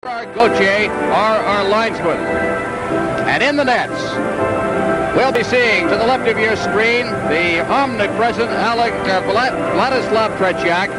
Gauthier are our linesmen. And in the nets, we'll be seeing to the left of your screen the omnipresent Vladislav Tretiak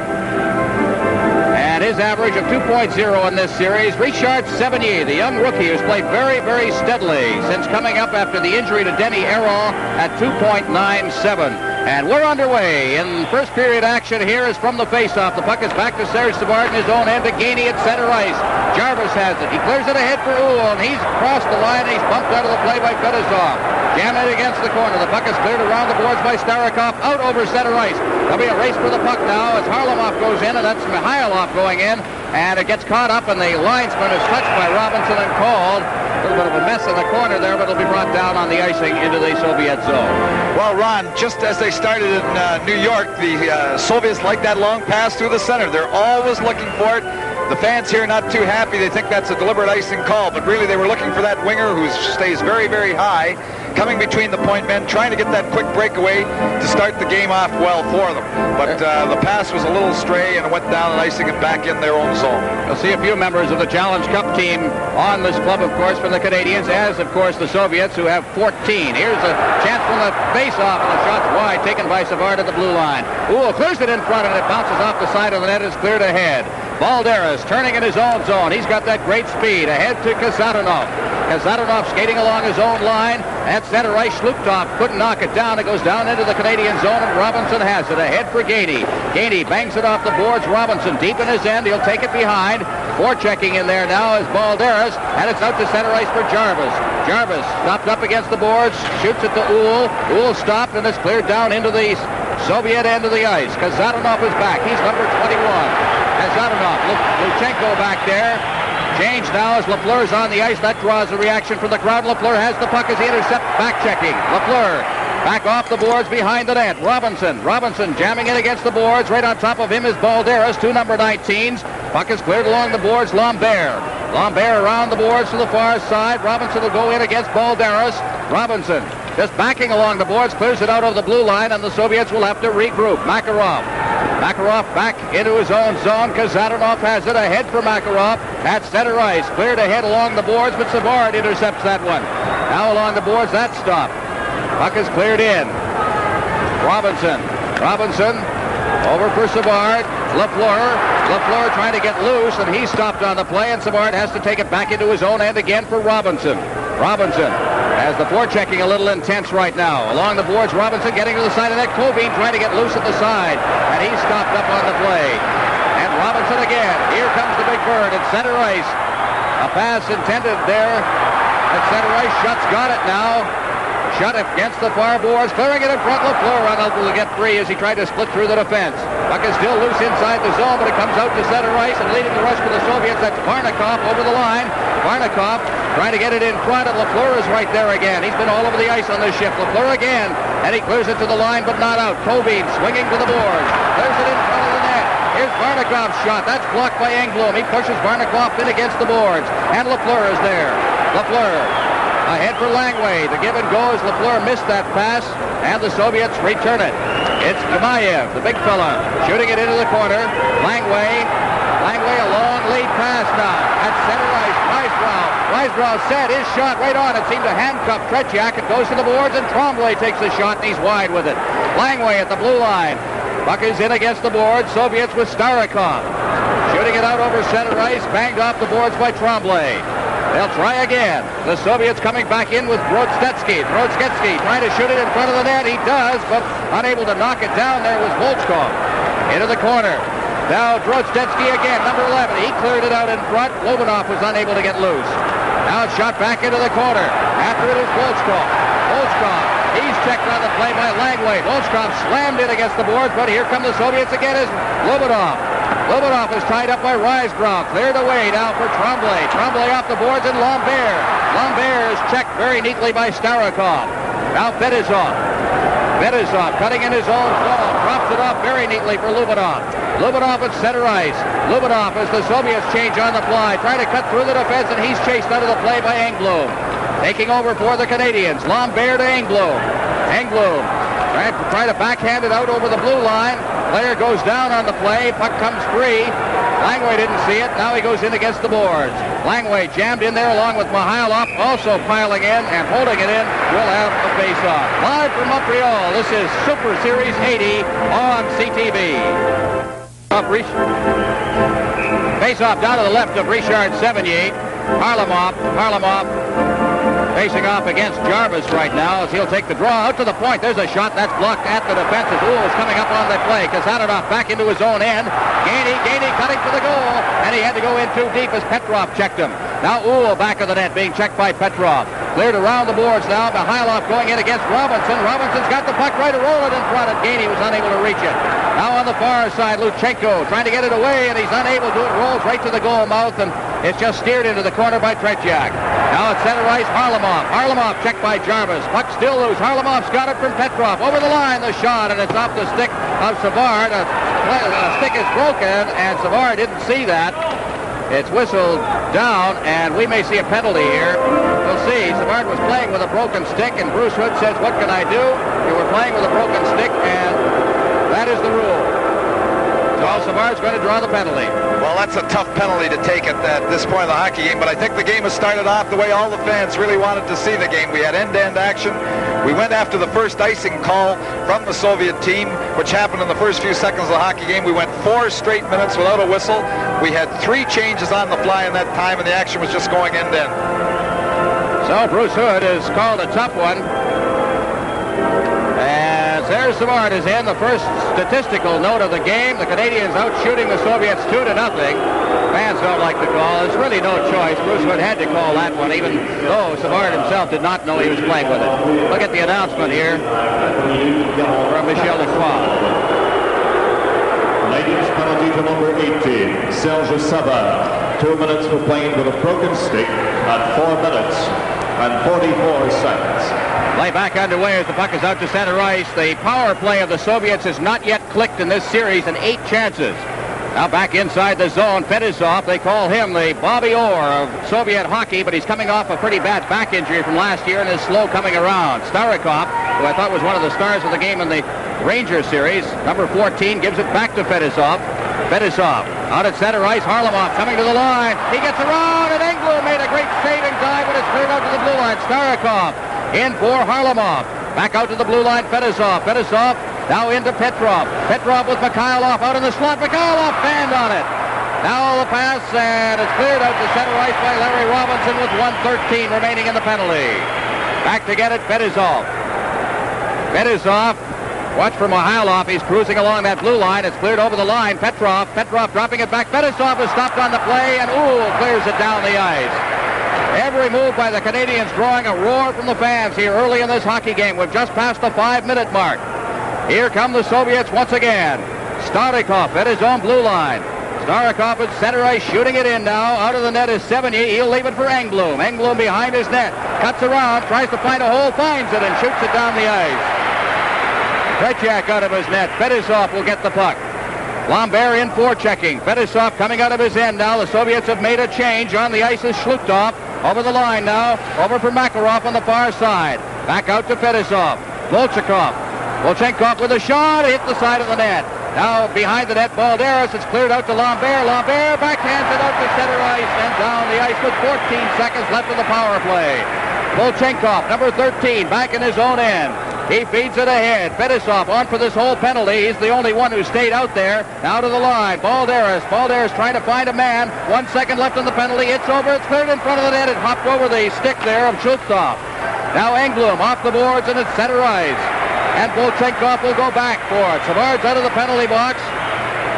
and his average of 2.0 in this series. Richard Sevigny, the young rookie who's played very, very steadily since coming up after the injury to Denny Aaron at 2.97. And we're underway in first period action. Here is from the faceoff. The puck is back to Serge Savard in his own end to Gainey at center ice. Jarvis has it. He clears it ahead for Uhl, and he's crossed the line. He's bumped out of the play by Fedosov. Jammed it against the corner. The puck is cleared around the boards by Starikov out over center ice. There'll be a race for the puck now as Harlamov goes in, and that's Mikhailov going in. And it gets caught up, and the linesman is touched by Robinson and called. A little bit of a mess in the corner there, but it'll be brought down on the icing into the Soviet zone. Well, Ron, just as they started in New York, the Soviets like that long pass through the center. They're always looking for it. The fans here not too happy. They think that's a deliberate icing call, but really they were looking for that winger who stays very, very high, coming between the point men, trying to get that quick breakaway to start the game off well for them. But the pass was a little stray, and it went down and icing and back in their own zone. You'll see a few members of the Challenge Cup team on this club, of course, from the Canadiens, as, of course, the Soviets, who have 14. Here's a chance from the face-off, and the shot's wide, taken by Savard at the blue line. Uhl clears it in front, and it bounces off the side of the net. It's cleared ahead. Balderas turning in his own zone. He's got that great speed. Ahead to Kazatonov. Kazatonov skating along his own line. At center ice, Shluptov couldn't knock it down. It goes down into the Canadian zone, and Robinson has it. Ahead for Gainey. Gainey bangs it off the boards. Robinson deep in his end. He'll take it behind. Forechecking in there now is Balderas, and it's out to center ice for Jarvis. Jarvis stopped up against the boards, shoots it to Uhl. Uhl stopped, and it's cleared down into the Soviet end of the ice. Kazatonov is back. He's number 21. Kazatonov, Luchenko back there. Change now as Lafleur's on the ice. That draws a reaction from the crowd. Lafleur has the puck as he intercepts, back-checking. Lafleur back off the boards behind the net. Robinson jamming it against the boards. Right on top of him is Balderas, two number 19s. Puck is cleared along the boards. Lambert around the boards to the far side. Robinson will go in against Balderas. Robinson just backing along the boards, clears it out of the blue line, and the Soviets will have to regroup. Makarov back into his own zone. Kazatonov has it ahead for Makarov at center ice. Cleared ahead along the boards, but Savard intercepts that one. Now along the boards, that's stopped. Puck is cleared in. Robinson over for Savard. Lafleur trying to get loose, and he's stopped on the play, and Savard has to take it back into his own end again for Robinson. Has the forechecking a little intense right now. Along the boards, Robinson getting to the side of that. Covine trying to get loose at the side, and he's stopped up on the play. And Robinson again. Here comes the big bird at center ice. A pass intended there at center ice. Shutt's got it now. Shutt against the far boards, clearing it in front. Lafleur unable to get free as he tried to split through the defense. Puck is still loose inside the zone, but it comes out to center ice, and leading the rush for the Soviets, that's Varnikov over the line. Varnikov trying to get it in front, and Lafleur is right there again. He's been all over the ice on this shift. Lafleur again, and he clears it to the line, but not out. Covine swinging to the boards. Clears it in front of the net. Here's Varnikov's shot. That's blocked by Engblom. He pushes Varnikov in against the boards, and Lafleur is there. Lafleur ahead for Langway. The give and go as Lafleur missed that pass, and the Soviets return it. It's Kamayev, the big fella, shooting it into the corner. Langway, a long lead pass now at center ice. Weisbrau set his shot right on. It seemed to handcuff Tretiak. It goes to the boards, and Tremblay takes the shot, and he's wide with it. Langway at the blue line. Puck is in against the boards. Soviets with Starikov. Shooting it out over center ice, banged off the boards by Tremblay. They'll try again. The Soviets coming back in with Brodsky trying to shoot it in front of the net. He does, but unable to knock it down. There was Volchkov into the corner. Now Brodsky again, number 11. He cleared it out in front. Lobanov was unable to get loose. Now it's shot back into the corner. After it is Volchkov. He's checked on the play by Langway. Volchkov slammed in against the boards, but here come the Soviets again as Lobanov. Lobanov is tied up by Weisbrau. Cleared away now for Tremblay. Tremblay off the boards, and Lambert. Lambert is checked very neatly by Starikov. Now Fedosov cutting in his own zone. Drops it off very neatly for Lubanov. Lubanov at center ice. Lubanov as the Soviets change on the fly. Trying to cut through the defense, and he's chased out of the play by Engblom. Taking over for the Canadiens. Lambert to Engblom. Trying to backhand it out over the blue line. Player goes down on the play. Puck comes free. Langway didn't see it. Now he goes in against the boards. Langway jammed in there along with Mihailov, also piling in and holding it in. We'll have a face-off. Live from Montreal, this is Super Series 80 on CTV. Face-off down to the left of Richard Sevigny. Harlamov facing off against Jarvis right now as he'll take the draw out to the point. There's a shot that's blocked at the defense as Uhl is coming up on the play. Kazanov back into his own end. Gainey cutting for the goal, and he had to go in too deep as Petrov checked him. Now Uhl back of the net being checked by Petrov. Cleared around the boards now. Mihailov going in against Robinson. Robinson's got the puck right to roll it in front, and Gainey was unable to reach it. Now on the far side, Luchenko trying to get it away, and he's unable to. It rolls right to the goal mouth, and it's just steered into the corner by Tretiak. Now at center ice, Harlamov checked by Jarvis. Puck still loose. Harlamov's got it from Petrov. Over the line, the shot, and it's off the stick of Savard. The stick is broken, and Savard didn't see that. It's whistled down, and we may see a penalty here. We'll see. Savard was playing with a broken stick, and Bruce Hood says, "What can I do? You were playing with a broken stick, and that is the rule." So Savard's going to draw the penalty. Well, that's a tough penalty to take at this point of the hockey game, but I think the game has started off the way all the fans really wanted to see the game. We had end-to-end action. We went after the first icing call from the Soviet team, which happened in the first few seconds of the hockey game. We went 4 straight minutes without a whistle. We had 3 changes on the fly in that time, and the action was just going end-to-end. So Bruce Hood has called a tough one. As there's Savard is in, the first statistical note of the game. The Canadiens out shooting the Soviets 2-0. Fans don't like the call. There's really no choice. Bruce Hood had to call that one, even though Savard himself did not know he was playing with it. Look at the announcement here from Michel Lacroix. Canadiens penalty to number 18, Serge Savard. 2 minutes for playing with a broken stick at 4 minutes and 44 seconds. Play back underway as the puck is out to center ice. The power play of the Soviets has not yet clicked in this series in 8 chances. Now back inside the zone, Fedosov, they call him the Bobby Orr of Soviet hockey, but he's coming off a pretty bad back injury from last year and is slow coming around. Starikov, who I thought was one of the stars of the game in the Rangers series, number 14, gives it back to Fedosov. Fedosov out at center ice. Harlamov coming to the line. He gets around, and Englund made a great saving dive, but it's cleared out to the blue line. Starikov in for Harlamov. Back out to the blue line, Fedosov. Fedosov now into Petrov. Petrov with Mikhailov out in the slot. Mikhailov fanned on it. Now the pass, and it's cleared out to center ice by Larry Robinson with 1:13 remaining in the penalty. Back to get it, Fedosov. Fedosov. Watch for Mihailov. He's cruising along that blue line. It's cleared over the line. Petrov dropping it back. Fedosov is stopped on the play, and Uhl clears it down the ice. Every move by the Canadiens drawing a roar from the fans here early in this hockey game. We've just passed the 5-minute mark. Here come the Soviets once again. Starikov at his own blue line. Starikov at center ice shooting it in now. Out of the net is Sevigny. He'll leave it for Englund. Englund behind his net. Cuts around, tries to find a hole, finds it, and shoots it down the ice. Tretiak out of his net. Fedosov will get the puck. Lambert in forechecking. Fedosov coming out of his end now. The Soviets have made a change. On the ice is Shlutov. Over the line now. Over for Makarov on the far side. Back out to Fedosov. Volchenkov with a shot. Hit the side of the net. Now behind the net, Balderas. It's cleared out to Lambert. Lambert backhands it out to center ice and down the ice with 14 seconds left of the power play. Volchenkov, number 13, back in his own end. He feeds it ahead. Fedosov on for this whole penalty. He's the only one who stayed out there. Now to the line. Balderas trying to find a man. 1 second left on the penalty. It's over. It's cleared in front of the net. It hopped over the stick there of Shlutov. Now Englund off the boards and it's center ice. And Volchenkov will go back for it. Savard's out of the penalty box.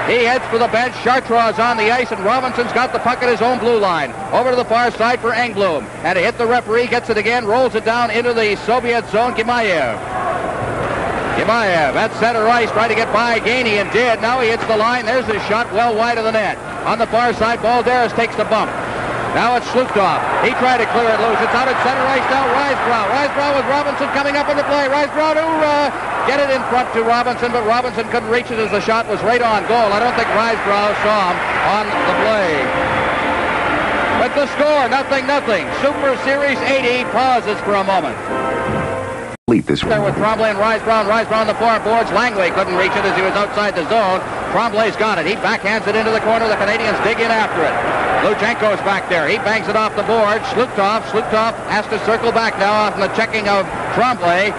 He heads for the bench. Chartrand's on the ice, and Robinson's got the puck at his own blue line. Over to the far side for Englund. And to hit the referee, gets it again, rolls it down into the Soviet zone. Gimayev at center ice, trying to get by Gainey, and did. Now he hits the line. There's his shot well wide of the net. On the far side, Balderas takes the bump. Now it's Shlutov. He tried to clear it loose. It's out at center ice now. Risebrow with Robinson coming up on the play. Risebrow to get it in front to Robinson, but Robinson couldn't reach it as the shot was right on goal. I don't think Risebrow saw him on the play. But the score, 0-0. Super Series 80 pauses for a moment. this There with Tremblay and Risebrown. Risebrown on the far boards. Langley couldn't reach it as he was outside the zone. Tremblay's got it. He backhands it into the corner. The Canadiens dig in after it. Luchenko's back there. He bangs it off the board. Slutov has to circle back now off the checking of Tremblay.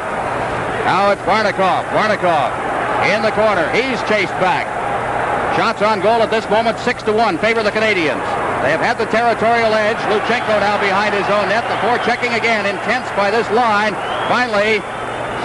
Now it's Varnikov. Varnikov in the corner. He's chased back. Shots on goal at this moment, 6-1, favor the Canadiens. They have had the territorial edge. Luchenko now behind his own net. The forechecking again, intense by this line. Finally,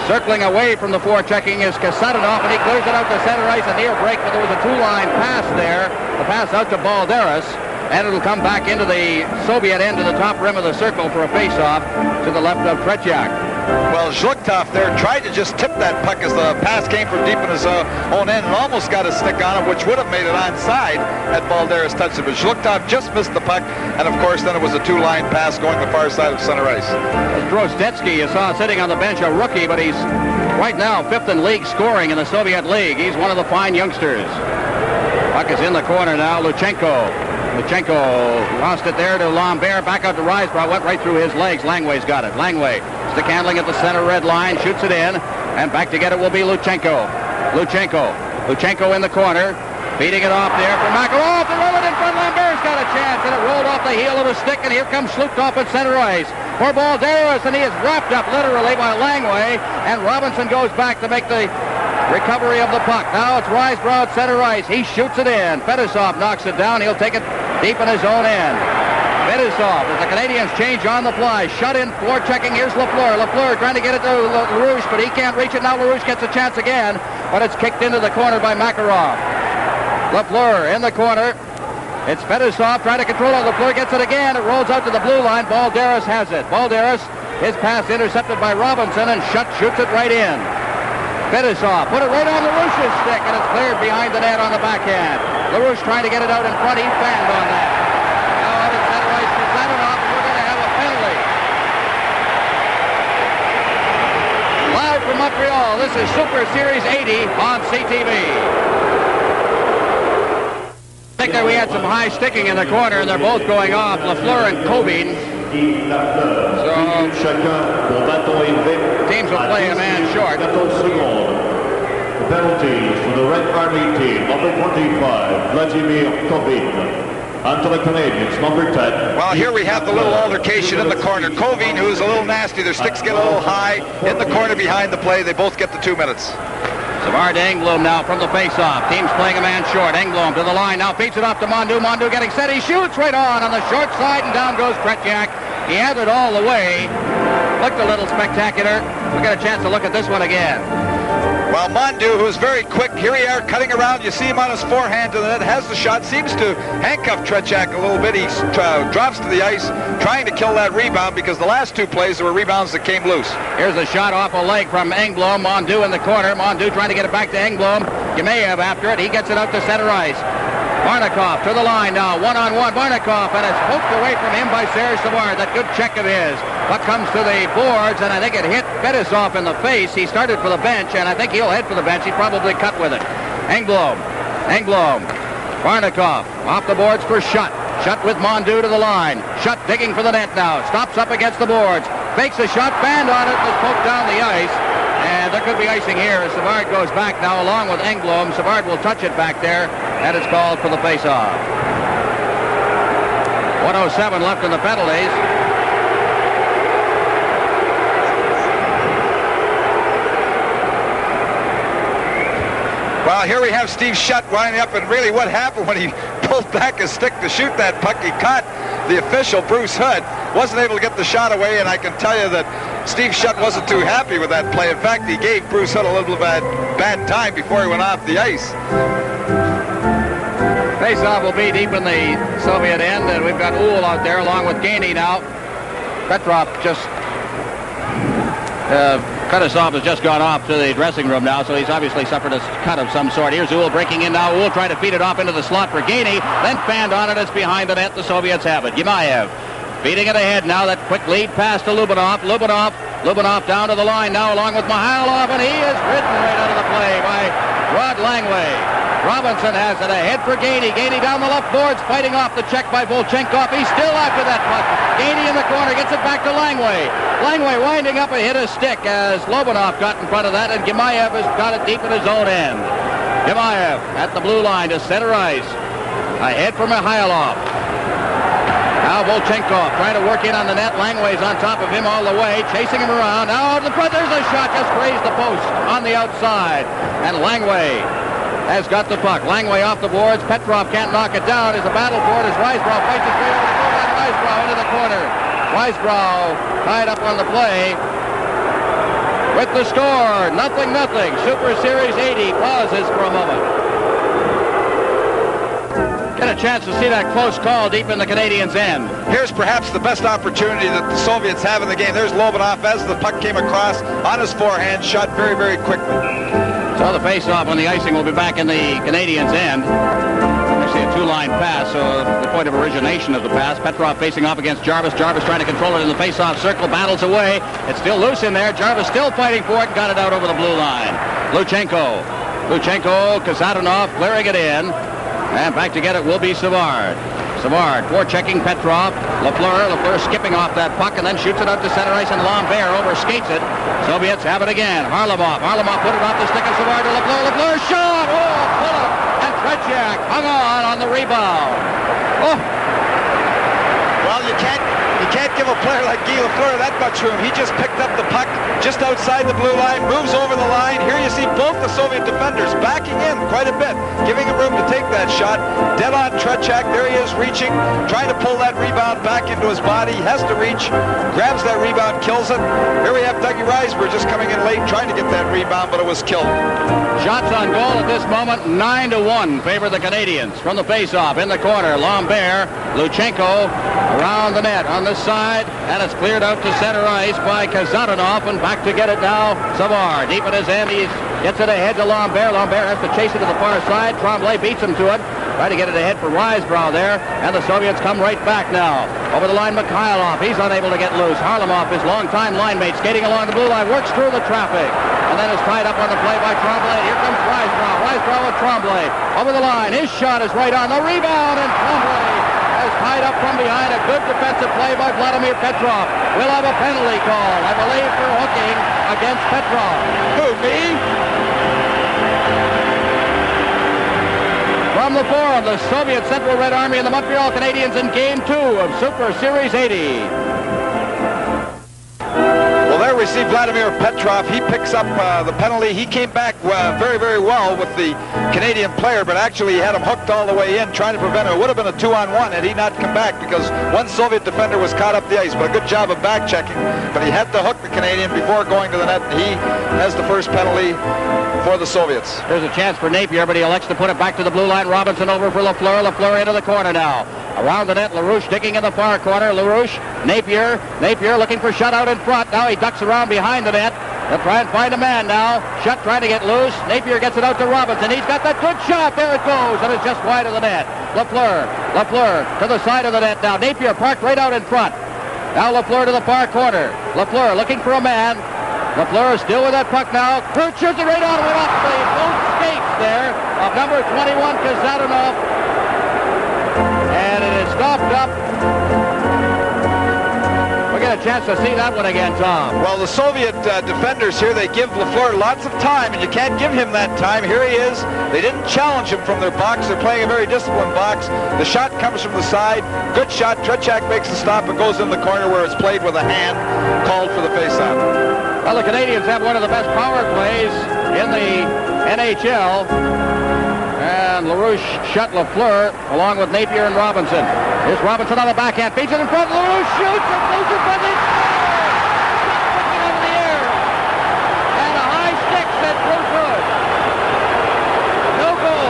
circling away from the forechecking is Kassadinov, and he clears it out to center ice. A near break, but there was a two-line pass there. The pass out to Balderas, and it'll come back into the Soviet end of the top rim of the circle for a face-off to the left of Tretiak. Well, Zhlukov there tried to just tip that puck as the pass came from deep in his own end and almost got a stick on it, which would have made it onside had Balderas touched it. But Zhlukov just missed the puck, and of course then it was a two-line pass going the far side of center ice. Drozdetsky, you saw sitting on the bench, a rookie, but he's right now fifth in league scoring in the Soviet League. He's one of the fine youngsters. Puck is in the corner now. Luchenko lost it there to Lambert. Back out to Risebrough. Went right through his legs. Langway's got it. Langway stick handling at the center red line. Shoots it in. And back to get it will be Luchenko. Luchenko in the corner. Feeding it off there for Makarov. To roll it in front. Lambert's got a chance. And it rolled off the heel of a stick. And here comes Slutov at center ice for Balderas. And he is wrapped up literally by Langway. And Robinson goes back to make the recovery of the puck. Now it's Risebrough at center ice. He shoots it in. Fedosov knocks it down. He'll take it deep in his own end. Fedosov, as the Canadiens change on the fly. Shut in, floor checking. Here's Lafleur. Lafleur trying to get it to LaRouche, but he can't reach it. Now LaRouche gets a chance again, but it's kicked into the corner by Makarov. Lafleur in the corner. It's Fedosov trying to control it. Lafleur gets it again. It rolls out to the blue line. Balderas has it. Balderas, his pass intercepted by Robinson, and shoots it right in. Fedosov put it right on LaRouche's stick, and it's cleared behind the net on the backhand. LaRouche trying to get it out in front. He fanned on that. Now out at center ice for Zadorov, and we're going to have a penalty. Live from Montreal, this is Superseries 80 on CTV. I think that we had some high sticking in the corner, and they're both going off, Lafleur and Covine. So teams will play a man short. The penalties for the Red Army team, number 25, Vladimir Covine. And to the Canadiens, number 10. Well, here we have the little altercation in the corner. Covine, who's a little nasty. Their sticks get a little high. In the corner behind the play, they both get the 2 minutes. Savard to Engblom now from the face-off. Team's playing a man short. Engblom to the line now. Feeds it off to Mondu. Mondu getting set. He shoots right on the short side, and down goes Tretiak. He had it all the way. Looked a little spectacular. We'll get a chance to look at this one again. Well, Mondu, who's very quick, here he are cutting around. You see him on his forehand to the net, has the shot, seems to handcuff Tretiak a little bit. He drops to the ice, trying to kill that rebound, because the last two plays there were rebounds that came loose. Here's a shot off a leg from Engblom. Mondu in the corner. Mondu trying to get it back to Engblom. Yemeyev after it. He gets it out to center ice. Varnikov to the line now. One-on-one. Varnikov, and it's poked away from him by Serge Savard. That good check of his. Puck comes to the boards, and I think it hit Fedosov in the face. He started for the bench, and I think he'll head for the bench. He probably cut with it. Engblom. Varnikov off the boards for Shutt. Shutt with Mondu to the line. Shutt digging for the net now. Stops up against the boards. Fakes a shot. Band on it. Was poked down the ice. And there could be icing here as Savard goes back now along with Engblom. Savard will touch it back there, and it's called for the face-off. 1:07 left in the penalties. Well, here we have Steve Shutt winding up, and really what happened when he pulled back his stick to shoot that puck, he caught the official, Bruce Hood, wasn't able to get the shot away, and I can tell you that Steve Shutt wasn't too happy with that play. In fact, he gave Bruce Hood a little bad time before he went off the ice. Face-off will be deep in the Soviet end, and we've got Uhl out there along with Gainey now. Petrov just... Fedosov has just gone off to the dressing room now, so he's obviously suffered a cut of some sort. Here's Uhl breaking in now. Uhl trying to feed it off into the slot for Gainey, then fanned on it. It's behind the net. The Soviets have it. Yemayev feeding it ahead now. That quick lead pass to Lubinov. Lubinov down to the line now along with Mihailov, and he is ridden right out of the play by Rod Langway. Robinson has it ahead for Gainey. Gainey down the left boards, fighting off the check by Volchenkov. He's still after that puck. Gainey in the corner. Gets it back to Langway. Langway winding up and hit a stick as Lobanov got in front of that, and Gemayev has got it deep in his own end. Gemayev at the blue line to center ice. Ahead for Mikhailov. Now Volchenkov trying to work in on the net. Langway's on top of him all the way, chasing him around. Now out in front, there's a shot, just grazed the post on the outside. And Langway has got the puck. Langway off the boards. Petrov can't knock it down. There's a battle for it as Weisbrau fights his way over the goal line. Weisbrau into the corner. Weisbrau tied up on the play. With the score, 0-0. Superseries 80 pauses for a moment. Get a chance to see that close call deep in the Canadiens' end. Here's perhaps the best opportunity that the Soviets have in the game. There's Lobanov as the puck came across on his forehand, shot very, very quickly. So the face-off on the icing will be back in the Canadiens' end. Actually a two-line pass, so the point of origination of the pass. Petrov facing off against Jarvis. Jarvis trying to control it in the face-off circle, battles away. It's still loose in there. Jarvis still fighting for it and got it out over the blue line. Luchenko, Kasatonov clearing it in. And back to get it will be Savard. Savard forechecking Petrov. Lafleur skipping off that puck and then shoots it out to center ice, and Lambert overskates it. Soviets have it again. Harlamov put it off the stick of Savard to Lafleur. Lafleur shot! Oh, pull it! And Tretiak hung on the rebound. Oh! Well, you can't give a player like Guy Lafleur that much room. He just picked up the puck just outside the blue line, moves over the line. Here you see both the Soviet defenders backing in quite a bit, giving him room to take that shot. Dead on Tretiak. There he is reaching, trying to pull that rebound back into his body. He has to reach, grabs that rebound, kills it. Here we have Dougie Reisberg just coming in late, trying to get that rebound, but it was killed. Shots on goal at this moment, 9-1 favor the Canadiens. From the face-off in the corner, Lambert, Luchenko around the net on the side, and it's cleared out to center ice by Kasatonov, and back to get it now, Savard. Deep in his end, he gets it ahead to Lambert. Lambert has to chase it to the far side. Tremblay beats him to it. Try to get it ahead for Weisbrau there, and the Soviets come right back now. Over the line, Mikhailov. He's unable to get loose. Harlamov, his longtime line mate, skating along the blue line, works through the traffic, and then is tied up on the play by Tremblay. Here comes Weisbrau. Weisbrau with Tremblay. Over the line. His shot is right on the rebound, and Tremblay has tied up from behind. A good defensive play by Vladimir Petrov. We'll have a penalty call, I believe, for hooking against Petrov. Who, me? From the forum, the Soviet Central Red Army and the Montreal Canadiens in Game 2 of Super Series 80. Well, there we see Vladimir Petrov. He picks up the penalty. He came back very, very well with the Canadian player, but actually he had him hooked all the way in, trying to prevent it. It would have been a 2-on-1 had he not come back, because one Soviet defender was caught up the ice. But a good job of back-checking. But he had to hook the Canadian before going to the net, and he has the first penalty for the Soviets. There's a chance for Napier, but he elects to put it back to the blue line. Robinson over for Lafleur. Lafleur into the corner now. Around the net, LaRouche digging in the far corner. LaRouche, Napier looking for shutout in front. Now he ducks around behind the net. They'll try and find a man now. Shutt trying to get loose. Napier gets it out to Robinson. He's got that good shot. There it goes, and it's just wide of the net. Lafleur to the side of the net now. Napier parked right out in front. Now Lafleur to the far corner. Lafleur looking for a man. Lafleur is still with that puck now. Kurt shoots it right on, went off the both skates there of number 21, Kasatonov. And it is stopped up. We get a chance to see that one again, Tom. Well, the Soviet defenders here, they give Lafleur lots of time, and you can't give him that time. Here he is. They didn't challenge him from their box. They're playing a very disciplined box. The shot comes from the side. Good shot. Tretiak makes the stop and goes in the corner where it's played with a hand, called for the faceoff. Well, the Canadiens have one of the best power plays in the NHL. And LaRouche shut Lafleur along with Napier and Robinson. Here's Robinson on the backhand. Beats it in front. LaRouche shoots and goes in front. It's out of the air. And a high stick said Bruce Hood. No goal.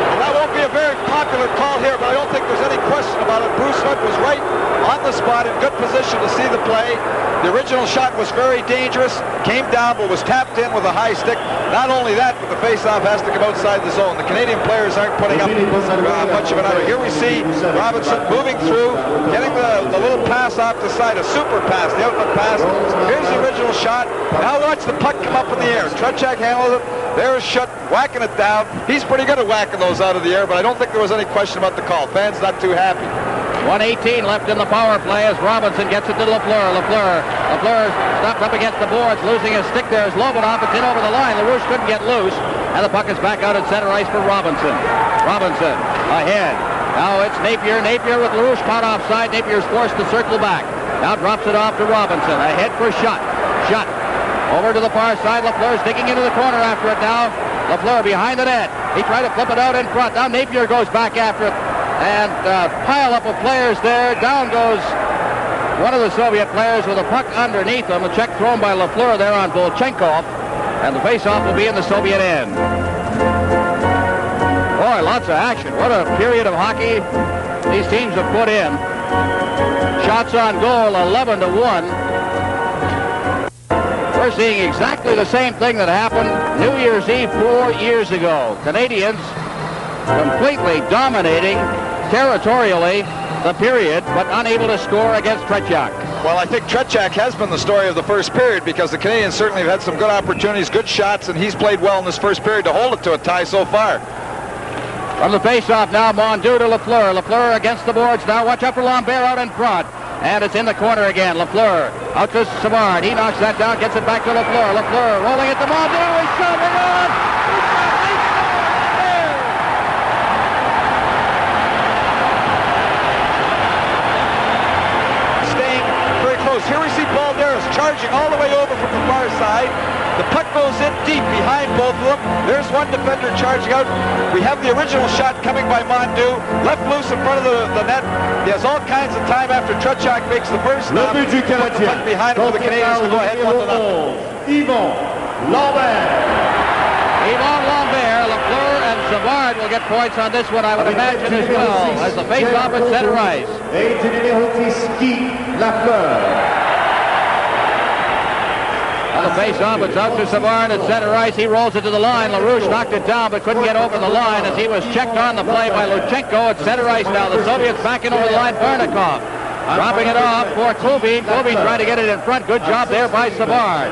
Well, that won't be a very popular call here, but I don't think there's any question about it. Bruce Hood was right on the spot in good position to see the play. The original shot was very dangerous, came down but was tapped in with a high stick. Not only that, but the face-off has to come outside the zone. The Canadian players aren't putting up much of an effort. Here we see Robinson moving through, getting the little pass off the side, a super pass, the outlet pass. Here's the original shot. Now watch the puck come up in the air. Tretiak handles it. There's Schutt whacking it down. He's pretty good at whacking those out of the air, but I don't think there was any question about the call. Fans not too happy. 1:18 left in the power play as Robinson gets it to Lafleur. Lafleur stopped up against the boards, losing his stick there as Lobanov. It's in over the line. LaRouche couldn't get loose. And the puck is back out at center ice for Robinson. Robinson ahead. Now it's Napier. Napier with LaRouche caught offside. Napier's forced to circle back. Now drops it off to Robinson. Ahead for Schutt. Schutt over to the far side. Lafleur's digging into the corner after it now. Lafleur behind the net. He tried to flip it out in front. Now Napier goes back after it. And pile up of players there. Down goes one of the Soviet players with a puck underneath him. A check thrown by Lafleur there on Volchenkov. And the face-off will be in the Soviet end. Boy, lots of action. What a period of hockey these teams have put in. Shots on goal, 11-1. We're seeing exactly the same thing that happened New Year's Eve 4 years ago. Canadiens completely dominating territorially the period, but unable to score against Tretiak. Well, I think Tretiak has been the story of the first period because the Canadiens certainly have had some good opportunities, good shots, and he's played well in this first period to hold it to a tie so far. From the face-off now, Mondeau to Lafleur. Lafleur against the boards now. Watch out for Lambert out in front. And it's in the corner again. Lafleur out to Savard. He knocks that down, gets it back to Lafleur. Lafleur rolling it to Mondeau. He's shoving on. Staying very close. Here we see Balderas charging all the way over from the far side. The puck goes in deep behind both of them. There's one defender charging out. We have the original shot coming by Mondeau. Left loose in front of the net. He has all kinds of time after Tretiak makes the first stop. Le but du Canadien. Behind for the Canadiens to go ahead 1-0. Yvon Lambert. Yvon Lambert, Lafleur, and Savard will get points on this one, I would imagine, as well, as the face-off at center ice. Et du numéro 10, Guy Lafleur. On the face-off, it's out to Savard at center ice. He rolls it to the line. LaRouche knocked it down, but couldn't get over the line as he was checked on the play by Luchenko at center ice now. The Soviets backing over the line. Barnikov dropping it off for Kubin. Kubin trying to get it in front. Good job there by Savard.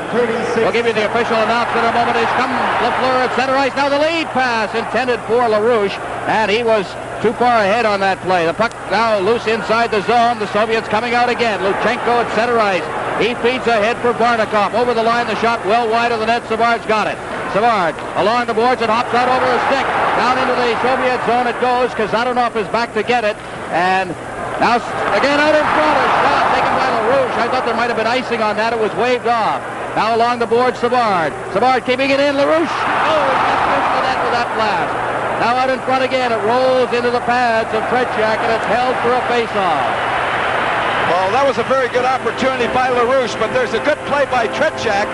We'll give you the official announcement in a moment. It's come Lafleur at center ice. Now the lead pass intended for LaRouche, and he was too far ahead on that play. The puck now loose inside the zone. The Soviets coming out again. Luchenko at center ice. He feeds ahead for Barnikov. Over the line, the shot well wide of the net. Savard's got it. Savard along the boards and hops out over the stick. Down into the Soviet zone it goes. Kazanov is back to get it. And now again out in front. A shot taken by LaRouche. I thought there might have been icing on that. It was waved off. Now along the board, Savard. Savard keeping it in. LaRouche. Oh, it's just missed the net with that blast. Now out in front again. It rolls into the pads of Tretiak and it's held for a face-off. Well, that was a very good opportunity by LaRouche, but there's a good play by Tretiak.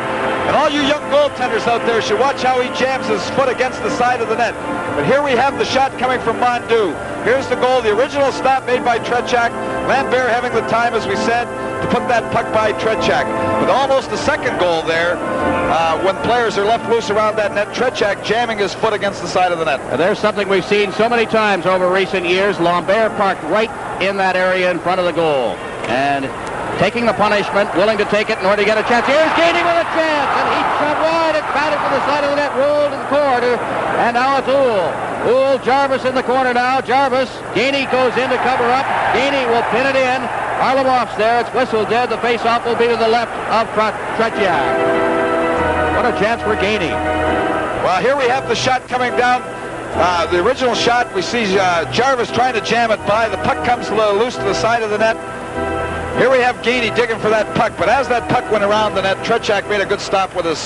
And all you young goaltenders out there should watch how he jams his foot against the side of the net. But here we have the shot coming from Mondeau. Here's the goal, the original stop made by Tretiak. Lambert having the time, as we said, to put that puck by Tretiak. With almost the second goal there, when players are left loose around that net, Tretiak jamming his foot against the side of the net. And there's something we've seen so many times over recent years. Lambert parked right in that area in front of the goal. And taking the punishment, willing to take it in order to get a chance. Here's Gainey with a chance, and he shoved wide. It's batted to the side of the net, rolled in the corner, and now it's Uhl. Jarvis in the corner now. Jarvis. Gainey goes in to cover up. Gainey will pin it in. Arlamov's there. It's whistled dead. The face-off will be to the left of Tretiak. What a chance for Gainey. Well, here we have the shot coming down. The original shot, we see Jarvis trying to jam it by. The puck comes loose to the side of the net. Here we have Gainey digging for that puck, but as that puck went around the net, Tretiak made a good stop with his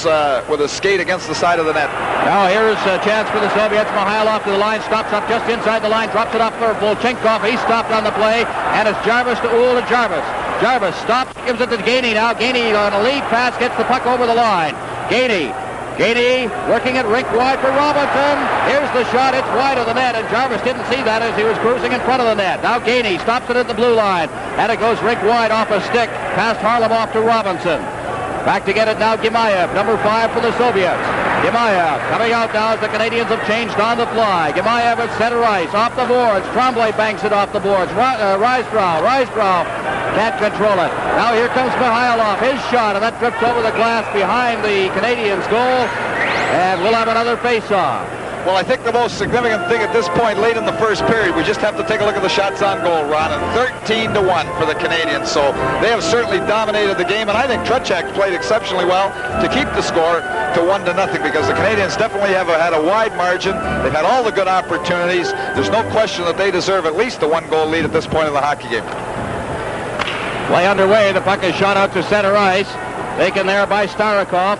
skate against the side of the net. Now here's a chance for the Soviets. Mihailov to the line, stops up just inside the line, drops it off for Volchenkov. He stopped on the play, and it's Jarvis to Uhl to Jarvis. Jarvis stops, gives it to Gainey now. Gainey on a lead pass, gets the puck over the line. Gainey working it rink wide for Robinson. Here's the shot. It's wide of the net, and Jarvis didn't see that as he was cruising in front of the net. Now Gainey stops it at the blue line, and it goes rink wide off a stick past Harlamov to Robinson. Back to get it now, Gemayev, number 5 for the Soviets. Gemayev coming out now as the Canadiens have changed on the fly. Gemayev at center ice, off the boards. Tremblay banks it off the boards. Risebrow can't control it. Now here comes Mihailov, his shot, and that trips over the glass behind the Canadiens' goal. And we'll have another face-off. Well, I think the most significant thing at this point, late in the first period, we just have to take a look at the shots on goal, Ron, and 13-1 for the Canadiens. So they have certainly dominated the game, and I think Tretiak played exceptionally well to keep the score to 1-0, because the Canadiens definitely have had a wide margin. They've had all the good opportunities. There's no question that they deserve at least a 1-goal lead at this point in the hockey game. Play underway. The puck is shot out to center ice. Taken there by Starikov.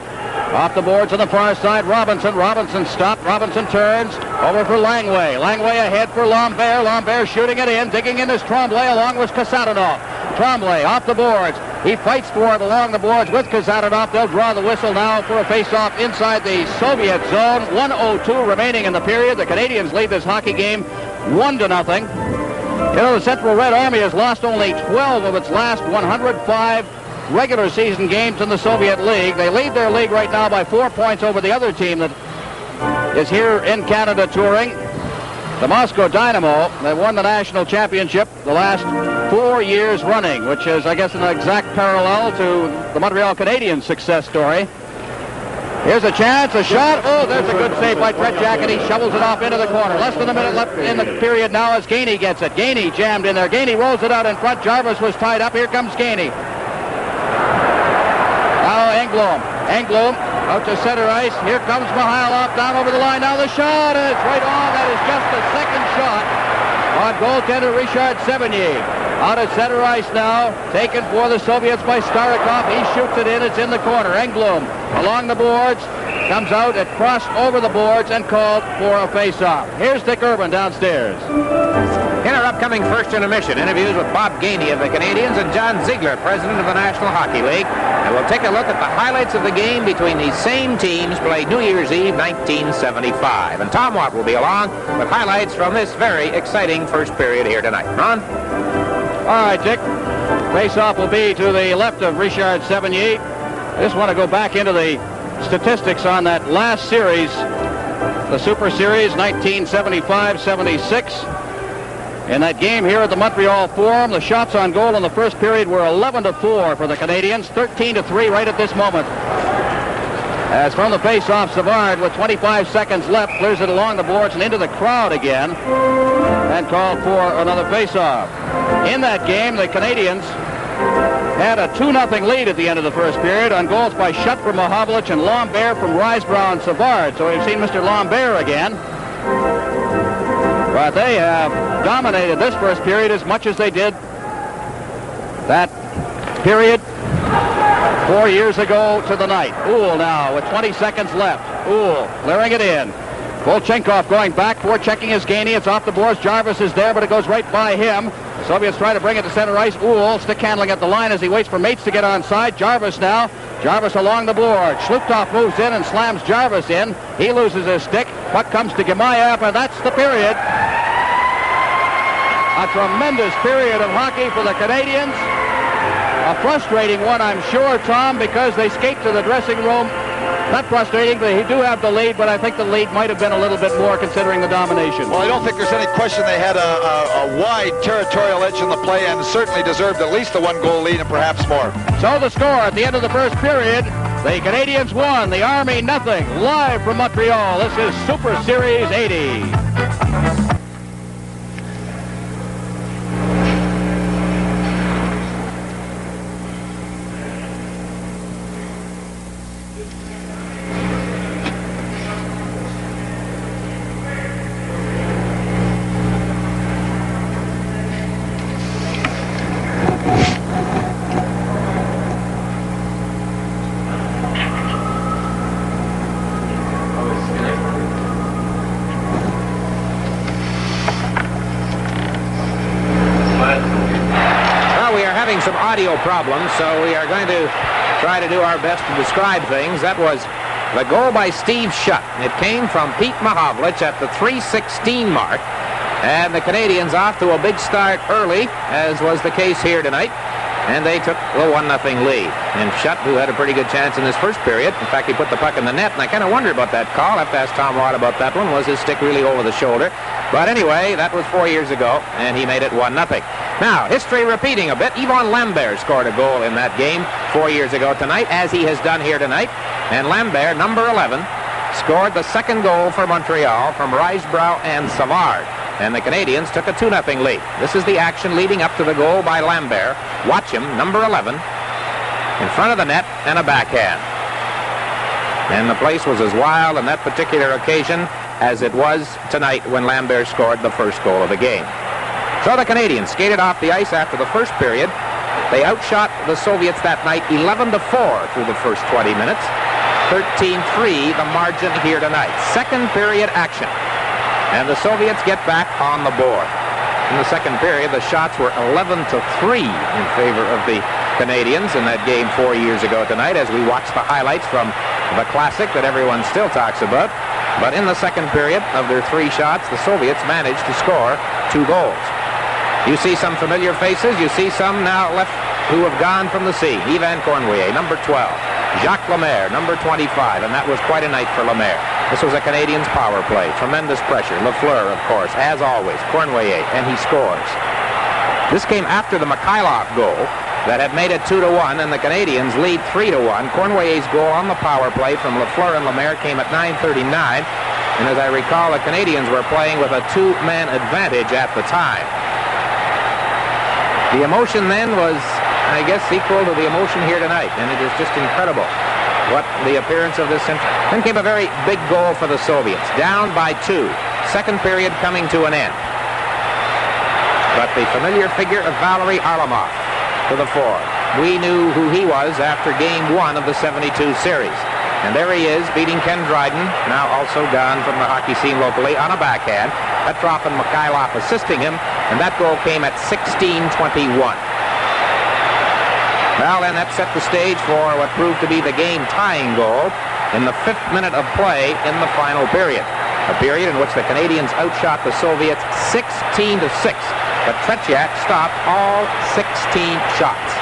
Off the boards on the far side, Robinson. Robinson stopped. Robinson turns over for Langway. Langway ahead for Lambert. Lambert shooting it in. Digging in is Tremblay along with Kasatonov. Tremblay off the boards. He fights for it along the boards with Kasatonov. They'll draw the whistle now for a face-off inside the Soviet zone. 1:02 remaining in the period. The Canadiens lead this hockey game 1-0. You know, the Central Red Army has lost only 12 of its last 105 regular season games in the Soviet League. They lead their league right now by 4 points over the other team that is here in Canada touring, the Moscow Dynamo. They won the national championship the last 4 years running, which is, I guess, an exact parallel to the Montreal Canadiens' success story. Here's a chance, a shot. Oh, there's a good save by Tretiak, and he shovels it off into the corner. Less than a minute left in the period now as Gainey gets it. Gainey jammed in there. Gainey rolls it out in front. Jarvis was tied up. Here comes Gainey. Now Engblom. Engblom out to center ice. Here comes Mihailov down over the line. Now the shot, and it's right on. That is just the second shot on goaltender Richard Sevigny. Out at center ice now, taken for the Soviets by Starikov. He shoots it in. It's in the corner. Engblom along the boards, comes out, it crossed over the boards and called for a face-off. Here's Dick Urban downstairs. In our upcoming first intermission, interviews with Bob Gainey of the Canadiens and John Ziegler, president of the National Hockey League. And we'll take a look at the highlights of the game between these same teams played New Year's Eve 1975. And Tom Watt will be along with highlights from this very exciting first period here tonight. Ron? All right, Dick. Face-off will be to the left of Richard Sevigny. I just want to go back into the statistics on that last series, the Superseries 1975-76. In that game here at the Montreal Forum, the shots on goal in the first period were 11-4 for the Canadiens, 13-3 right at this moment. As from the face-off, Savard, with 25 seconds left, clears it along the boards and into the crowd again and called for another face-off. In that game, the Canadiens had a 2-0 lead at the end of the first period on goals by Shutt from Mahovlich and Lambert from Risebrough and Savard. So we've seen Mr. Lambert again. But they have dominated this first period as much as they did that period 4 years ago to the night. Uhl now with 20 seconds left. Uhl clearing it in. Volchenkov going back, forechecking his Gainey. It's off the boards. Jarvis is there, but it goes right by him. The Soviets try to bring it to center ice. Uhl stick handling at the line as he waits for Mates to get onside. Jarvis now. Jarvis along the board. Shluptov moves in and slams Jarvis in. He loses his stick. Puck comes to Gemayev, and that's the period. A tremendous period of hockey for the Canadiens. A frustrating one, I'm sure, Tom, because they skate to the dressing room. Not frustrating, they do have the lead, but I think the lead might have been a little bit more considering the domination. Well, I don't think there's any question they had a wide territorial edge in the play and certainly deserved at least a 1-goal lead and perhaps more. So the score at the end of the first period, the Canadiens won, the Army nothing. Live from Montreal, this is Super Series 80. Some audio problems, so we are going to try to do our best to describe things. That was the goal by Steve Shutt. It came from Pete Mahovlich at the 3:16 mark, and the Canadiens off to a big start early, as was the case here tonight, and they took a 1-0 lead. And Shutt, who had a pretty good chance in this first period, in fact, he put the puck in the net, and I kind of wonder about that call. I have to ask Tom Watt about that one. Was his stick really over the shoulder? But anyway, that was 4 years ago, and he made it 1-0. Now, history repeating a bit. Yvon Lambert scored a goal in that game 4 years ago tonight, as he has done here tonight. And Lambert, number 11, scored the second goal for Montreal from Risebrough and Savard. And the Canadiens took a 2-0 lead. This is the action leading up to the goal by Lambert. Watch him, number 11, in front of the net and a backhand. And the place was as wild on that particular occasion as it was tonight when Lambert scored the first goal of the game. So the Canadiens skated off the ice after the first period. They outshot the Soviets that night 11-4 through the first 20 minutes. 13-3 the margin here tonight. Second period action. And the Soviets get back on the board. In the second period, the shots were 11-3 in favor of the Canadiens in that game 4 years ago tonight, as we watch the highlights from the classic that everyone still talks about. But in the second period of their 3 shots, the Soviets managed to score 2 goals. You see some familiar faces. You see some now left who have gone from the scene. Yvan Cournoyer, number 12. Jacques Lemaire, number 25. And that was quite a night for Lemaire. This was a Canadiens power play. Tremendous pressure. Lafleur, of course, as always. Cournoyer, and he scores. This came after the Mikhailov goal that had made it 2-1, and the Canadiens lead 3-1. Cournoyer's goal on the power play from Lafleur and Lemaire came at 9:39. And as I recall, the Canadiens were playing with a 2-man advantage at the time. The emotion then was, I guess, equal to the emotion here tonight, and it is just incredible what the appearance of this. Then came a very big goal for the Soviets, down by 2. Second period coming to an end. But the familiar figure of Valery Arlamov to the fore. We knew who he was after game 1 of the 72 series. And there he is, beating Ken Dryden, now also gone from the hockey scene locally, on a backhand. Petrov and Mikhailov assisting him, and that goal came at 16:21. Well, then that set the stage for what proved to be the game-tying goal in the 5th minute of play in the final period. A period in which the Canadiens outshot the Soviets 16-6. But Tretiak stopped all 16 shots.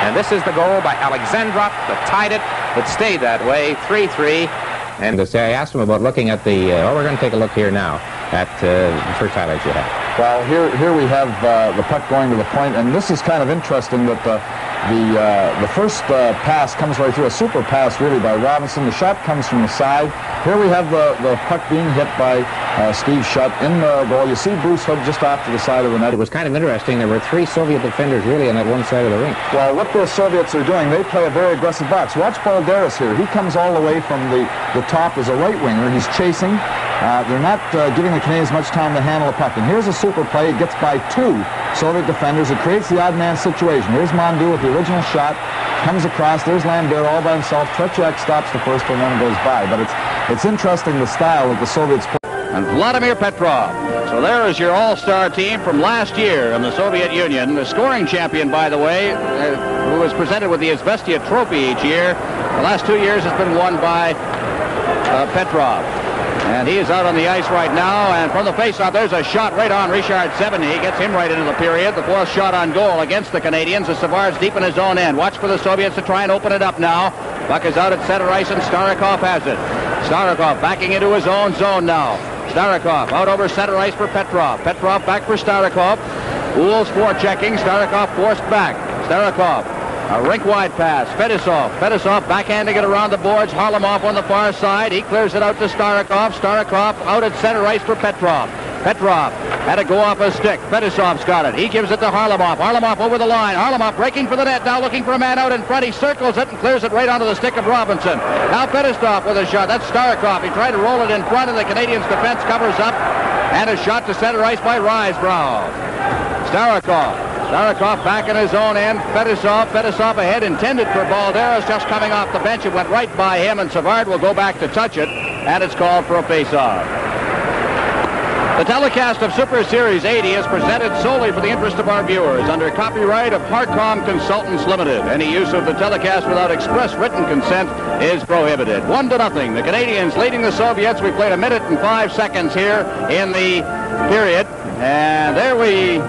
And this is the goal by Alexandrov that tied it. It stayed that way, 3-3. And I asked him about looking at the, we're going to take a look here now at the first highlights you have. Well, here we have the puck going to the point, and this is kind of interesting that the first pass comes right through, a super pass really by Robinson. The shot comes from the side. Here we have the puck being hit by Steve Shutt in the goal. You see Bruce Hood just off to the side of the net. It was kind of interesting. There were 3 Soviet defenders really on that one side of the rink. Well, what the Soviets are doing, they play a very aggressive box. Watch Balderas here. He comes all the way from the top as a right winger. He's chasing. They're not giving the Canadiens much time to handle the puck. And here's a super play. It gets by 2 Soviet defenders. It creates the odd man situation. Here's Mondu with the original shot. Comes across. There's Lambert all by himself. Tretiak stops the first one and then goes by. But it's interesting the style that the Soviets play. And Vladimir Petrov. So there is your all-star team from last year in the Soviet Union. The scoring champion, by the way, who was presented with the Izvestia Trophy each year. The last 2 years has been won by Petrov. And he is out on the ice right now, and from the faceoff, there's a shot right on Richard Seveny. He gets him right into the period. The 4th shot on goal against the Canadiens as Savard's deep in his own end. Watch for the Soviets to try and open it up now. Puck is out at center ice, and Starikov has it. Starikov backing into his own zone now. Starikov out over center ice for Petrov. Petrov back for Starikov. Uhl's forechecking. Starikov forced back. Starikov. A rink-wide pass. Fedosov. Fedosov backhanding it around the boards. Harlamov on the far side. He clears it out to Starikov. Starikov out at center ice for Petrov. Petrov had to go off a stick. Fedosov's got it. He gives it to Harlamov. Harlamov over the line. Harlamov breaking for the net. Now looking for a man out in front. He circles it and clears it right onto the stick of Robinson. Now Fedosov with a shot. That's Starikov. He tried to roll it in front, and the Canadiens' defense covers up. And a shot to center ice by Risebrough. Starikov. Starikov back in his own end. Fedosov ahead, intended for Balderas, just coming off the bench. It went right by him, and Savard will go back to touch it, and it's called for a face-off. The telecast of Super Series 80 is presented solely for the interest of our viewers under copyright of Harcom Consultants Limited. Any use of the telecast without express written consent is prohibited. 1-0. The Canadiens leading the Soviets. We played 1 minute and 5 seconds here in the period. And there we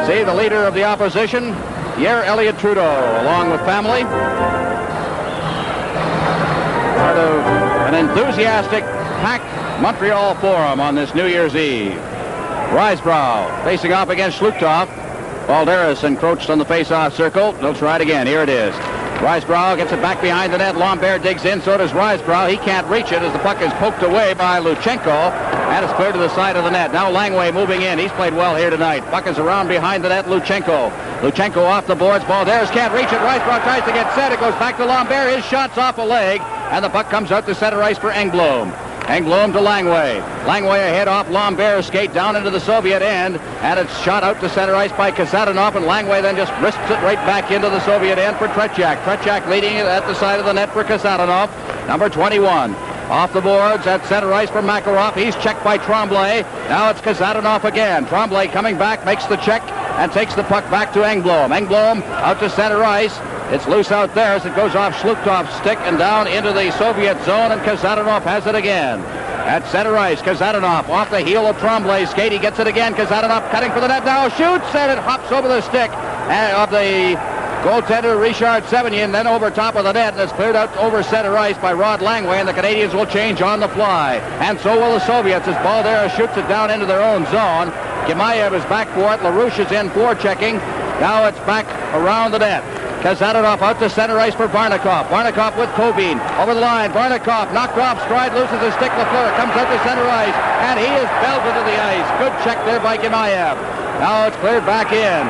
see the leader of the opposition, Pierre Elliott Trudeau, along with family. Part of an enthusiastic, packed Montreal forum on this New Year's Eve. Risebrough facing off against Shlutov. Balderas encroached on the face-off circle. They'll try it again. Here it is. Risebrough gets it back behind the net. Lambert digs in, so does Risebrough. He can't reach it as the puck is poked away by Luchenko, and it's cleared to the side of the net. Now Langway moving in. He's played well here tonight. Puck is around behind the net. Luchenko off the boards. Balderas can't reach it. Risebrough tries to get set. It goes back to Lambert. His shot's off a leg, and the puck comes out to center ice for Engblom. Engblom to Langway. Langway ahead off Lambert's skate down into the Soviet end, and it's shot out to center ice by Kasatonov, and Langway then just risks it right back into the Soviet end for Tretiak. Tretiak leading it at the side of the net for Kasatonov, number 21. Off the boards at center ice for Makarov. He's checked by Tremblay. Now it's Kasatonov again. Tremblay coming back, makes the check, and takes the puck back to Engblom. Engblom out to center ice. It's loose out there as it goes off Shluktov's stick and down into the Soviet zone, and Kasatonov has it again. At center ice, Kasatonov off the heel of Tremblay's skate. He gets it again. Kasatonov cutting for the net now. Shoots, and it hops over the stick of the goaltender Richard Sevigny, then over top of the net, and it's cleared out over center ice by Rod Langway, and the Canadiens will change on the fly. And so will the Soviets as Balderas shoots it down into their own zone. Gimayev is back for it. LaRouche is in forechecking. Now it's back around the net. Kasatonov out to center ice for Barnikov. Barnikov with Kovin over the line. Barnikov knocked off stride, loses his stick. Lafleur comes out to center ice, and he is belted to the ice. Good check there by Gimayev. Now it's cleared back in.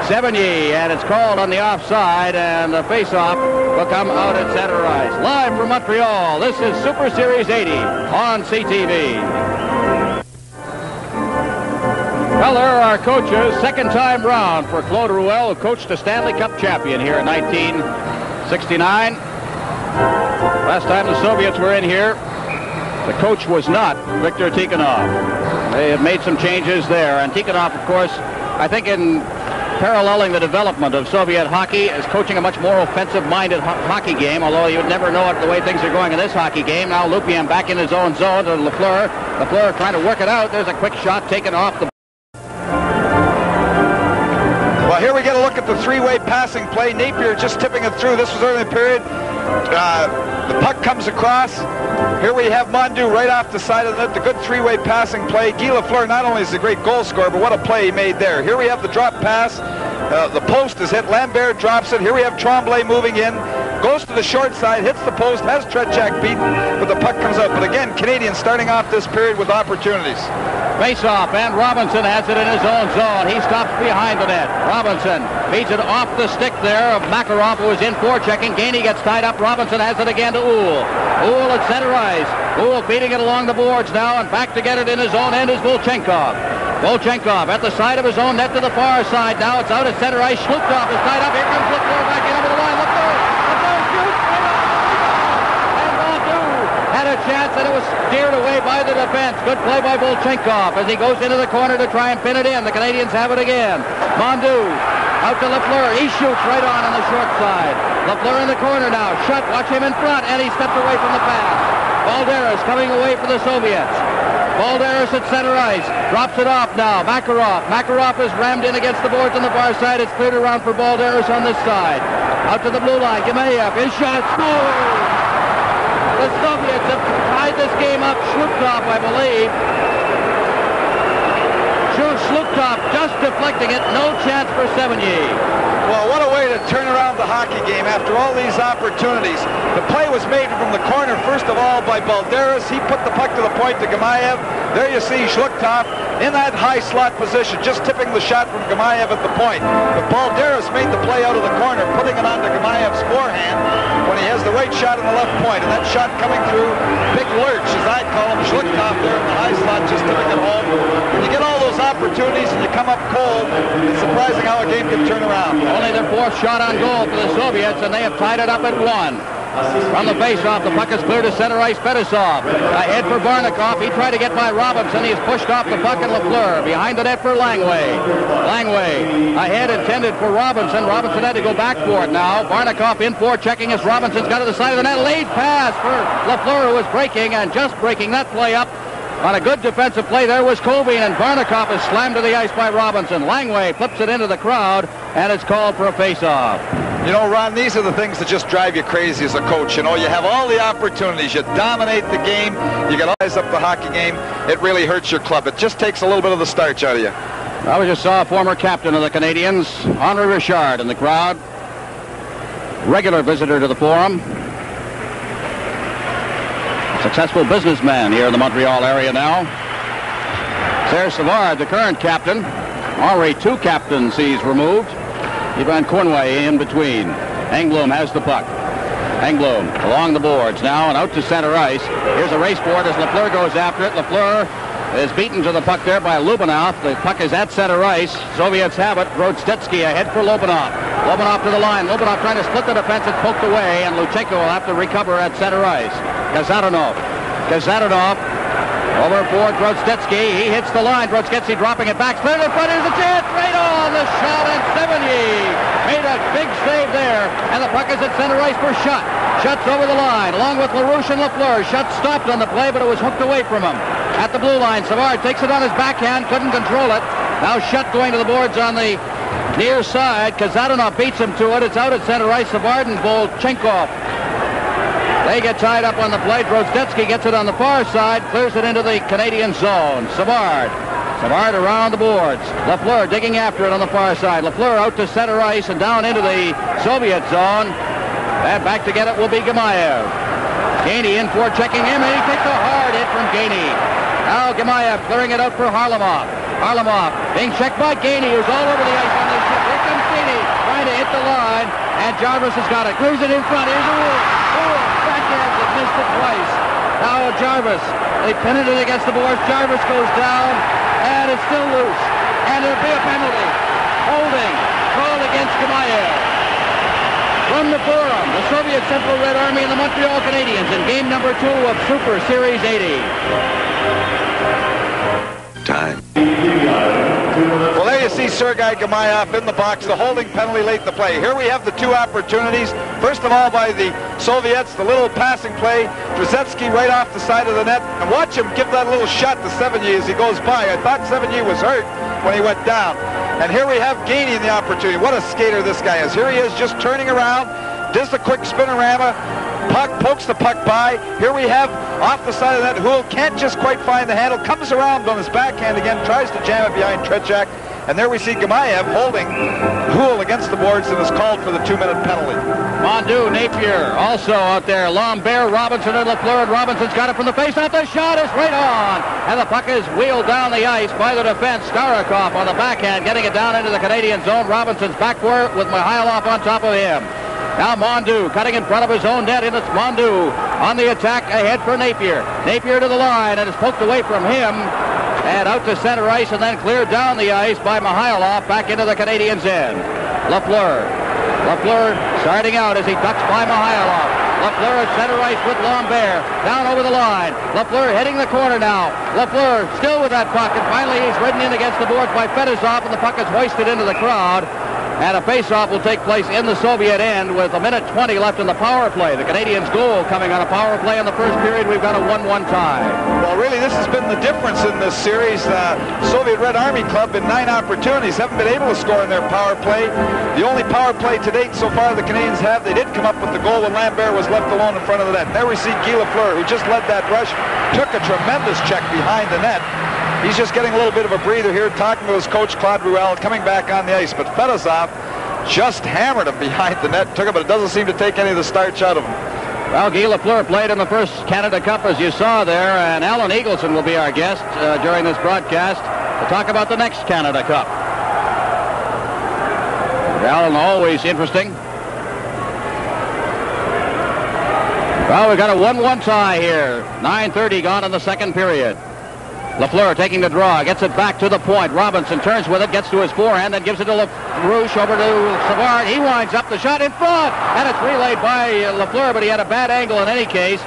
Sevigny, and it's called on the offside, and the face-off will come out at center ice. Live from Montreal, this is Super Series 80 on CTV. Well, there are our coaches. Second time round for Claude Ruel, who coached a Stanley Cup champion here in 1969. Last time the Soviets were in here, the coach was not Viktor Tikhonov. They have made some changes there. And Tikhonov, of course, I think in paralleling the development of Soviet hockey, is coaching a much more offensive-minded hockey game, although you would never know it the way things are going in this hockey game. Now Lupien back in his own zone to Lafleur. Lafleur trying to work it out. There's a quick shot taken off the... Well, here we get a look at the three-way passing play. Napier just tipping it through. This was early in the period. The puck comes across. Here we have Mondu right off the side of the net. The good three-way passing play. Guy Lafleur not only is a great goal scorer, but what a play he made there. Here we have the drop pass. The post is hit. Lambert drops it. Here we have Tremblay moving in. Goes to the short side, hits the post, has Tretiak beaten, but the puck comes out. But again, Canadians starting off this period with opportunities. Face-off, and Robinson has it in his own zone. He stops behind the net. Robinson feeds it off the stick there of Makarov, who is in forechecking. Gainey gets tied up. Robinson has it again to Uhl. Uhl at center ice. Uhl feeding it along the boards now, and back to get it in his own end is Volchenkov. Volchenkov at the side of his own net to the far side. Now it's out at center ice. Shlukov is tied up. Here comes Lafleur back in over the line. Lafleur shoots. And Mondu had a chance, and it was steered away by the defense. Good play by Volchenkov as he goes into the corner to try and pin it in. The Canadians have it again. Mondu out to Lafleur. He shoots right on the short side. Lafleur in the corner now. Shut. Watch him in front, and he steps away from the pass. Balderas coming away for the Soviets. Balderas at center ice. Drops it off now. Makarov. Makarov is rammed in against the boards on the far side. It's cleared around for Balderas on this side. Out to the blue line. Gimayev. His shot. Score! The Soviets have tied this game up. Shlukov, I believe. Shlukov just deflecting it. No chance for Sevigny. Well, what a way to turn around the hockey game after all these opportunities. The play was made from the corner, first of all, by Balderas. He put the puck to the point to Gimayev. There you see Shlukov in that high slot position, just tipping the shot from Gimayev at the point. But Balderas made the play out of the corner, putting it onto Gimayev's forehand when he has the right shot in the left point. And that shot coming through, big lurch, as I call him, Shlukov there in the high slot, just tipping it home. When you get all those opportunities and you come up cold, it's surprising how a game can turn around. Only their fourth shot on goal for the Soviets, and they have tied it up at 1. From the face-off, the puck is clear to center ice. Fedosov ahead for Barnikov. He tried to get by Robinson. He is pushed off the puck, and Lafleur behind the net for Langway. Langway ahead, intended for Robinson. Robinson had to go back for it now. Barnikov in for checking as Robinson's got to the side of the net. Late pass for Lafleur, who was breaking, and just breaking that play up. On a good defensive play, there was Kovin, and Barnikov is slammed to the ice by Robinson. Langway flips it into the crowd, and it's called for a face-off. You know, Ron, these are the things that just drive you crazy as a coach. You know, you have all the opportunities. You dominate the game. You get eyes up the hockey game. It really hurts your club. It just takes a little bit of the starch out of you. I just saw a former captain of the Canadiens, Henri Richard, in the crowd. regular visitor to the Forum. Successful businessman here in the Montreal area now. Serge Savard, the current captain. Already 2 captaincies removed. Yvan Cournoyer in between. Engblom has the puck. Engblom along the boards now and out to center ice. Here's a race board as Lafleur goes after it. Lafleur is beaten to the puck there by Lubinov. The puck is at center ice. Soviets have it. Grodzetsky ahead for Lubinov. Lubinov to the line. Lubinov trying to split the defense. It's poked away, and Luchenko will have to recover at center ice. Kazatonov over for Grodzetsky. He hits the line. Grodzetsky dropping it back. Split in front. Here's a chance. Right on the shot, and Sevigny made a big save there. And the puck is at center ice for Schutt. Schutt's over the line along with LaRouche and Lafleur. Schutt stopped on the play, but it was hooked away from him. At the blue line, Savard takes it on his backhand. Couldn't control it. Now Schutt going to the boards on the near side. Kazatonov beats him to it. It's out at center ice. Savard and Volchenkov. They get tied up on the plate. Grodzetsky gets it on the far side, clears it into the Canadian zone. Savard around the boards. Lafleur digging after it on the far side. Lafleur out to center ice and down into the Soviet zone. And back to get it will be Gamayev. Gainey in for checking him, and he takes a hard hit from Gainey. Now Gamayev clearing it out for Harlamov. Harlamov being checked by Gainey, who's all over the ice on this ship. Here comes Gainey trying to hit the line, and Jarvis has got it. Clears it in front. Here's Uhl. Backhands it, missed it twice. Now Jarvis. They pinned it against the boards. Jarvis goes down, and it's still loose. And there'll be a penalty. Holding called against Gamayev. From the Forum, the Soviet Central Red Army and the Montreal Canadiens in game number 2 of Super Series 80. Time. Well, there you see Sergei Gamayev in the box, the holding penalty late in the play. Here we have the 2 opportunities. First of all, by the Soviets, the little passing play. Grodzetsky right off the side of the net. And watch him give that little shot to Sevigny as he goes by. I thought Sevigny was hurt when he went down. And here we have Gainey in the opportunity. What a skater this guy is. Here he is just turning around, does the quick spinorama, puck, pokes the puck by. Here we have off the side of that, Uhl can't just quite find the handle, comes around on his backhand again, tries to jam it behind Tretiak. And there we see Gamayev holding Uhl against the boards and is called for the 2-minute penalty. Mondu, Napier also out there. Lambert, Robinson, and Lafleur. And Robinson's got it from the face-off. The shot is right on. And the puck is wheeled down the ice by the defense. Starikov on the backhand, getting it down into the Canadian zone. Robinson's back for it with Mikhailov on top of him. Now Mondu cutting in front of his own net, and it's Mondu on the attack ahead for Napier. Napier to the line, and it's poked away from him. And out to center ice, and then cleared down the ice by Mikhailov back into the Canadiens' end. Lafleur starting out as he ducks by Mikhailov. Lafleur at center ice with Lambert. Down over the line. Lafleur hitting the corner now. Lafleur still with that puck, and finally he's ridden in against the boards by Fedosov, and the puck is hoisted into the crowd. And a face-off will take place in the Soviet end with 1:20 left in the power play. The Canadiens' goal coming on a power play in the first period. We've got a 1-1 tie. Well, really, this has been the difference in this series. Soviet Red Army Club in 9 opportunities haven't been able to score in their power play. The only power play to date so far the Canadiens have, they did come up with the goal when Lambert was left alone in front of the net. And there we see Guy Lafleur, who just led that rush, took a tremendous check behind the net. He's just getting a little bit of a breather here, talking to his coach, Claude Ruel, coming back on the ice. But Fedosov just hammered him behind the net, took him, but it doesn't seem to take any of the starch out of him. Well, Guy Lafleur played in the first Canada Cup, as you saw there, and Alan Eagleson will be our guest during this broadcast to talk about the next Canada Cup. Alan, always interesting. Well, we've got a 1-1 tie here. 9:30 gone in the second period. Lafleur taking the draw, gets it back to the point. Robinson turns with it, gets to his forehand, then gives it to LaRouche over to Savard. He winds up the shot in front, and it's relayed by Lafleur, but he had a bad angle in any case.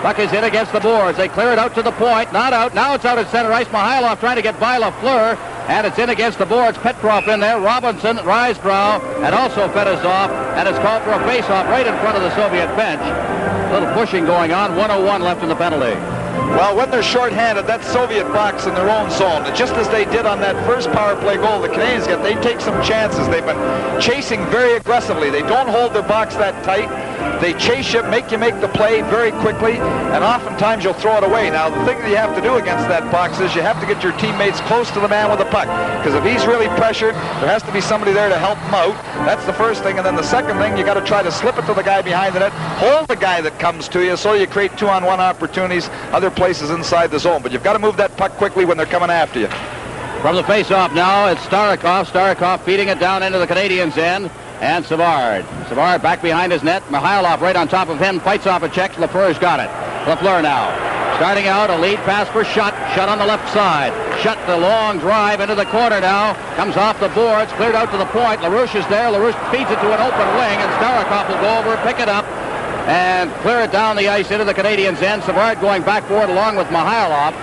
Puck is in against the boards. They clear it out to the point, not out. Now it's out at center ice. Mikhailov trying to get by Lafleur, and it's in against the boards. Petrov in there, Robinson, Risebrow, and also Fedosov, and it's called for a face-off right in front of the Soviet bench. A little pushing going on. 1:01 left in the penalty. Well, when they're shorthanded, that Soviet box in their own zone, just as they did on that first power play goal the Canadiens get, they take some chances. They've been chasing very aggressively. They don't hold their box that tight. They chase you, make you make the play very quickly, and oftentimes you'll throw it away. Now, the thing that you have to do against that box is you have to get your teammates close to the man with the puck, because if he's really pressured, there has to be somebody there to help him out. That's the first thing, and then the second thing, you got to try to slip it to the guy behind the net, hold the guy that comes to you, so you create 2-on-1 opportunities other places inside the zone. But you've got to move that puck quickly when they're coming after you. From the face-off now, it's Starikov. Starikov feeding it down into the Canadiens' end. And Savard. Savard back behind his net. Mihailov right on top of him. Fights off a check. Lafleur's got it. Lafleur now. Starting out, a lead pass for Shutt. Shutt on the left side. Shutt the long drive into the corner now. Comes off the boards. Cleared out to the point. LaRouche is there. LaRouche feeds it to an open wing. And Starikov will go over, pick it up, and clear it down the ice into the Canadiens' end. Savard going back for it along with Mihailov.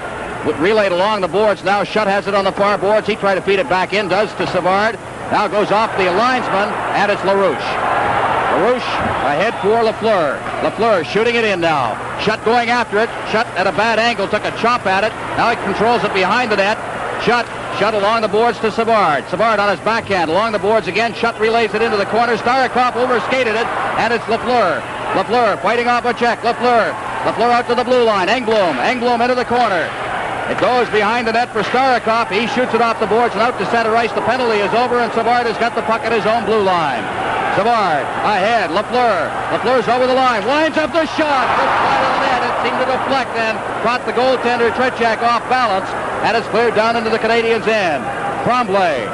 Relayed along the boards. Now Shutt has it on the far boards. He tried to feed it back in. Does to Savard. Now goes off the linesman, and it's LaRouche. LaRouche ahead for Lafleur. Lafleur shooting it in now. Shutt going after it. Shutt at a bad angle, took a chop at it. Now he controls it behind the net. Shutt along the boards to Savard. Savard on his backhand along the boards again. Shutt relays it into the corner. Starikov overskated it, and it's Lafleur. Lafleur fighting off a check. Lafleur out to the blue line. Engblom into the corner. It goes behind the net for Starikov. He shoots it off the boards and out to center ice. The penalty is over, and Savard has got the puck at his own blue line. Savard ahead. Lafleur's over the line. Winds up the shot. Just wide of the net. It seemed to deflect and caught the goaltender Tretiak off balance, and it's cleared down into the Canadiens' end. Tremblay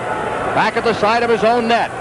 back at the side of his own net.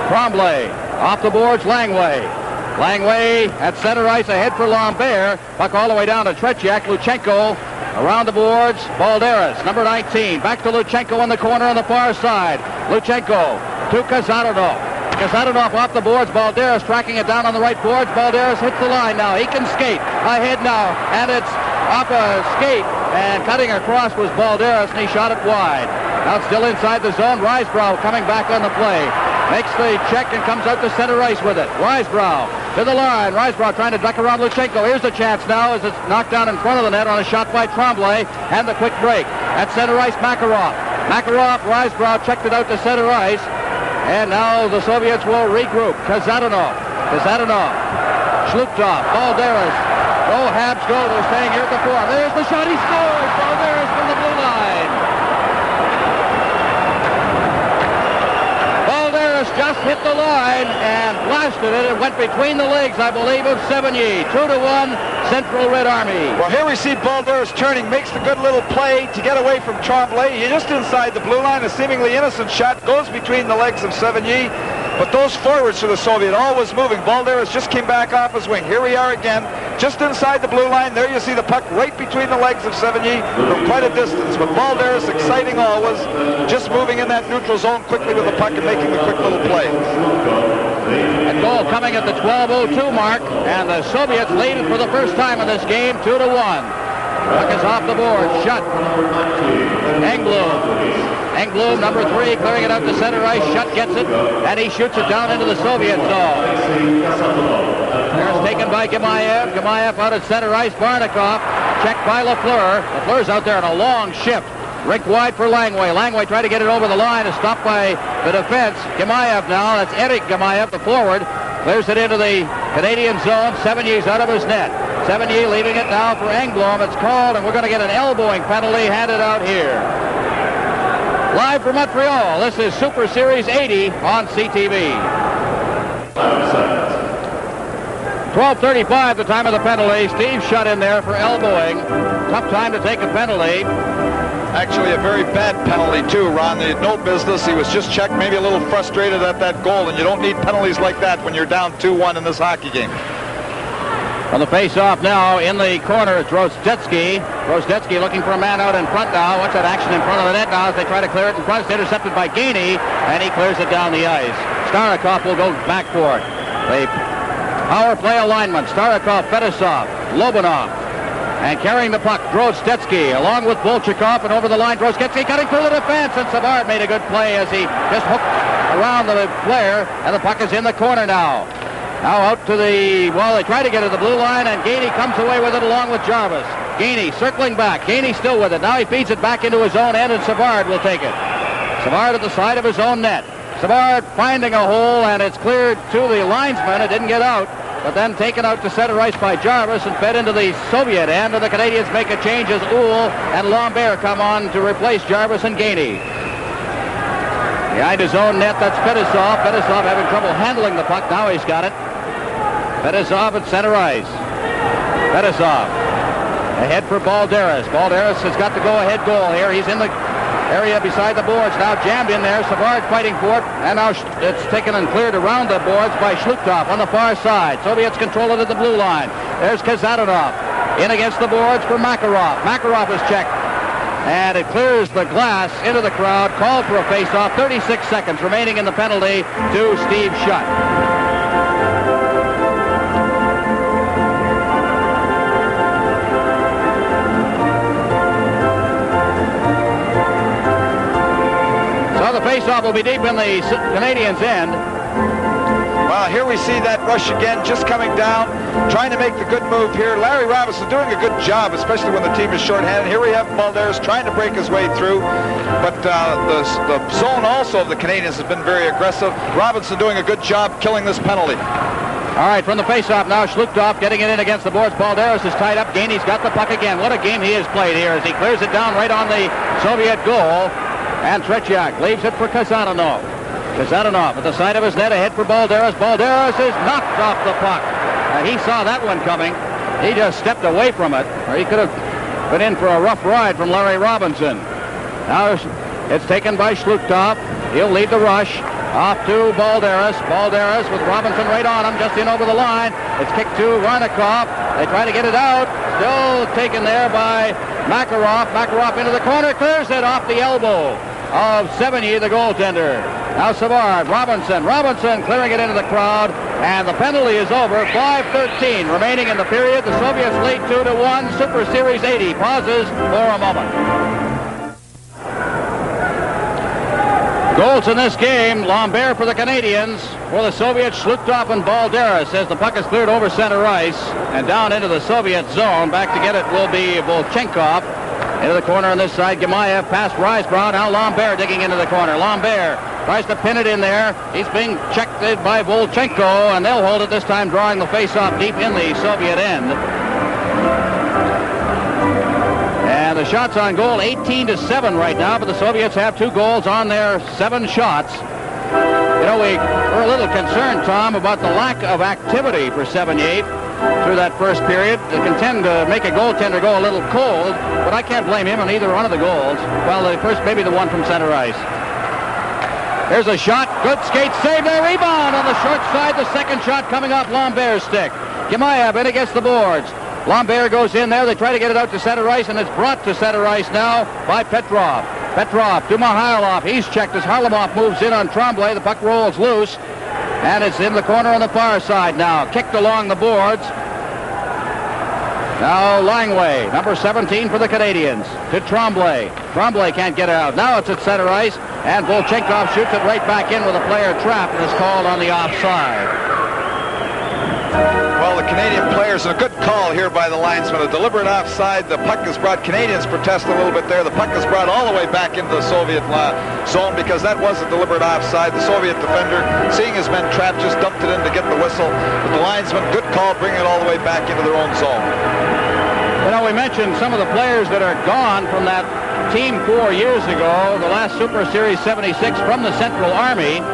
Tremblay off the boards. Langway at center ice ahead for Lambert. Puck all the way down to Tretiak. Luchenko around the boards. Balderas, number 19. Back to Luchenko in the corner on the far side. Luchenko to Kazatonov. Kazatonov off the boards. Balderas tracking it down on the right boards. Balderas hits the line now. He can skate ahead now, and it's off a skate, and cutting across was Balderas, and he shot it wide. Now it's still inside the zone. Risebrough coming back on the play. Makes the check and comes out to center ice with it. Risebrough to the line. Risebrough trying to duck around Luchenko. Here's the chance now as it's knocked down in front of the net on a shot by Tremblay, and the quick break. At center ice, Makarov. Risebrough checked it out to center ice, and now the Soviets will regroup. Kazatonov. Shluptov. Balderas. Go Habs, go. They're staying here at the four. There's the shot. He scores. Balderas from the blue line. Just hit the line and blasted it. It went between the legs, I believe, of Sevigny. 2-1, Central Red Army. Well, here we see Balderas turning, makes the good little play to get away from Tremblay. He's just inside the blue line. A seemingly innocent shot goes between the legs of Sevigny. But those forwards for the Soviet always moving. Balderas just came back off his wing. Here we are again, just inside the blue line. There you see the puck right between the legs of Sevigny from quite a distance. But Balderas, exciting always, just moving in that neutral zone quickly with the puck and making the quick little play. A goal coming at the 12:02 mark, and the Soviets lead it for the first time in this game, 2-1. Puck is off the board. Shutt. Engblom, number 3, clearing it out to center ice. Shutt gets it, and he shoots it down into the Soviet zone. There's taken by Gemayev. Gemayev out at center ice. Barnikov checked by Lafleur. Lafleur's out there on a long shift. Rick wide for Langway. Langway tried to get it over the line and stopped by the defense. Gemayev now. That's Eric Gemayev, the forward. Clears it into the Canadian zone. Sevigny's out of his net. Sevigny leaving it now for Engblom. It's called, and we're going to get an elbowing penalty handed out here. Live from Montreal, this is Superseries 80 on CTV. 12:35, the time of the penalty. Steve Shutt in there for elbowing. Tough time to take a penalty. Actually, a very bad penalty, too, Ron. They had no business. He was just checked, maybe a little frustrated at that goal, and you don't need penalties like that when you're down 2-1 in this hockey game. On the face-off now, in the corner, it's Rostetsky. Rostetsky looking for a man out in front now. Watch that action in front of the net now as they try to clear it in front. It's intercepted by Gainey, and he clears it down the ice. Starikov will go back for it. The power play alignment. Starikov, Fedosov, Lobanov. And carrying the puck, Rostetsky, along with Bolchakov, and over the line, Rostetsky cutting through the defense, and Savard made a good play as he just hooked around the player, and the puck is in the corner now. Now out to the, well, they try to get to the blue line, and Gainey comes away with it along with Jarvis. Gainey circling back. Gainey still with it. Now he feeds it back into his own end, and Savard will take it. Savard at the side of his own net. Savard finding a hole, and it's cleared to the linesman. It didn't get out. but then taken out to center ice by Jarvis and fed into the Soviet end, and the Canadiens make a change as Uhl and Lambert come on to replace Jarvis and Gainey. Behind his own net, that's Fedosov. Fedosov having trouble handling the puck. Now he's got it. Fedosov at center ice. Fedosov ahead for Balderas. Balderas has got the go-ahead goal here. He's in the area beside the boards. Now jammed in there. Savard fighting for it. And now it's taken and cleared around the boards by Shlukov on the far side. Soviets control it at the blue line. There's Kazatonov. In against the boards for Makarov. Makarov is checked. And it clears the glass into the crowd. Called for a face-off. 36 seconds remaining in the penalty to Steve Shutt. So the face-off will be deep in the Canadiens' end. Well, here we see that rush again, just coming down, trying to make the good move here. Larry Robinson doing a good job, especially when the team is shorthanded. Here we have Balderas trying to break his way through, but the zone also of the Canadiens has been very aggressive. Robinson doing a good job killing this penalty. All right, from the face-off now, Shlukov getting it in against the boards. Balderas is tied up. Gainey's got the puck again. What a game he has played here as he clears it down right on the Soviet goal. And Tretiak leaves it for Kazatonov. Kazatonov at the side of his net, ahead for Balderas. Balderas is knocked off the puck. He saw that one coming. He just stepped away from it, or he could have been in for a rough ride from Larry Robinson. Now it's taken by Shlukov. He'll lead the rush. Off to Balderas. Balderas with Robinson right on him, just in over the line. It's kicked to Varnikov. They try to get it out. Still taken there by Makarov. Makarov into the corner, clears it off the elbow of Sevigny, the goaltender. Now Savard, Robinson clearing it into the crowd, and the penalty is over. 5:13 remaining in the period. The Soviets lead 2-1. Superseries 80 pauses for a moment. Goals in this game. Lambert for the Canadiens. For the Soviets, Shlukov and Balderas as the puck is cleared over center ice and down into the Soviet zone. Back to get it will be Volchenkov. Into the corner on this side, Gemayev past Risebrown. Now Lambert digging into the corner. Lambert tries to pin it in there. He's being checked by Volchenko, and they'll hold it this time, drawing the face-off deep in the Soviet end. And the shots on goal, 18-7 right now, but the Soviets have 2 goals on their 7 shots. You know, we're a little concerned, Tom, about the lack of activity for Sevigny through that first period. They can tend to make a goaltender go a little cold, but I can't blame him on either one of the goals. Well, the first, maybe the one from center ice. There's a shot. Good skate save there. Rebound on the short side. The second shot coming off Lambert's stick. Gemayev in against the boards. Lambert goes in there. They try to get it out to center ice, and it's brought to center ice now by Petrov. Petrov to Mihailov. He's checked as Harlamov moves in on Tremblay. The puck rolls loose, and it's in the corner on the far side now. Kicked along the boards. Now Langway, number 17 for the Canadiens, to Tremblay. Tremblay can't get it out. Now it's at center ice, and Volchenkov shoots it right back in with a player trapped and is called on the offside. Well, the Canadian players, a good call here by the linesman. A deliberate offside. The puck is brought, Canadians protest a little bit there. The puck is brought all the way back into the Soviet zone because that was a deliberate offside. The Soviet defender, seeing his men trapped, just dumped it in to get the whistle. But the linesman, good call, bringing it all the way back into their own zone. You know, we mentioned some of the players that are gone from that team 4 years ago, the last Super Series 76 from the Central Army.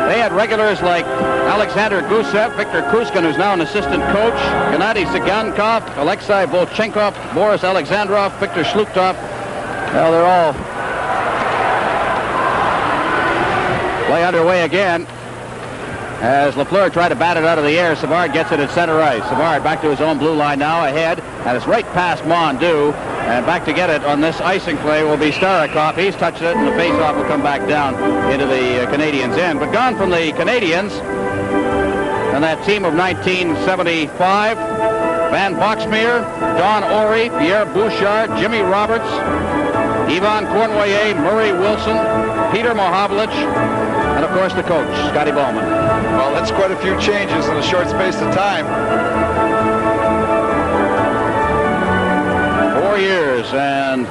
They had regulars like Alexander Gusev, Victor Kuskin, who's now an assistant coach, Gennady Sigankov, Alexei Volchenkov, Boris Alexandrov, Victor Shlukov. Well, they're all play underway again. As Lafleur tried to bat it out of the air, Savard gets it at center ice. Savard back to his own blue line now, ahead, and it's right past Mondu. And back to get it on this icing play will be Starikov. He's touched it, and the face-off will come back down into the Canadiens' end. But gone from the Canadiens, and that team of 1975, Van Boxmeer, Don Ory, Pierre Bouchard, Jimmy Roberts, Ivan Cournoyer, Murray Wilson, Peter Mohavlich, and of course the coach, Scotty Bowman. Well, that's quite a few changes in a short space of time. 4 years, and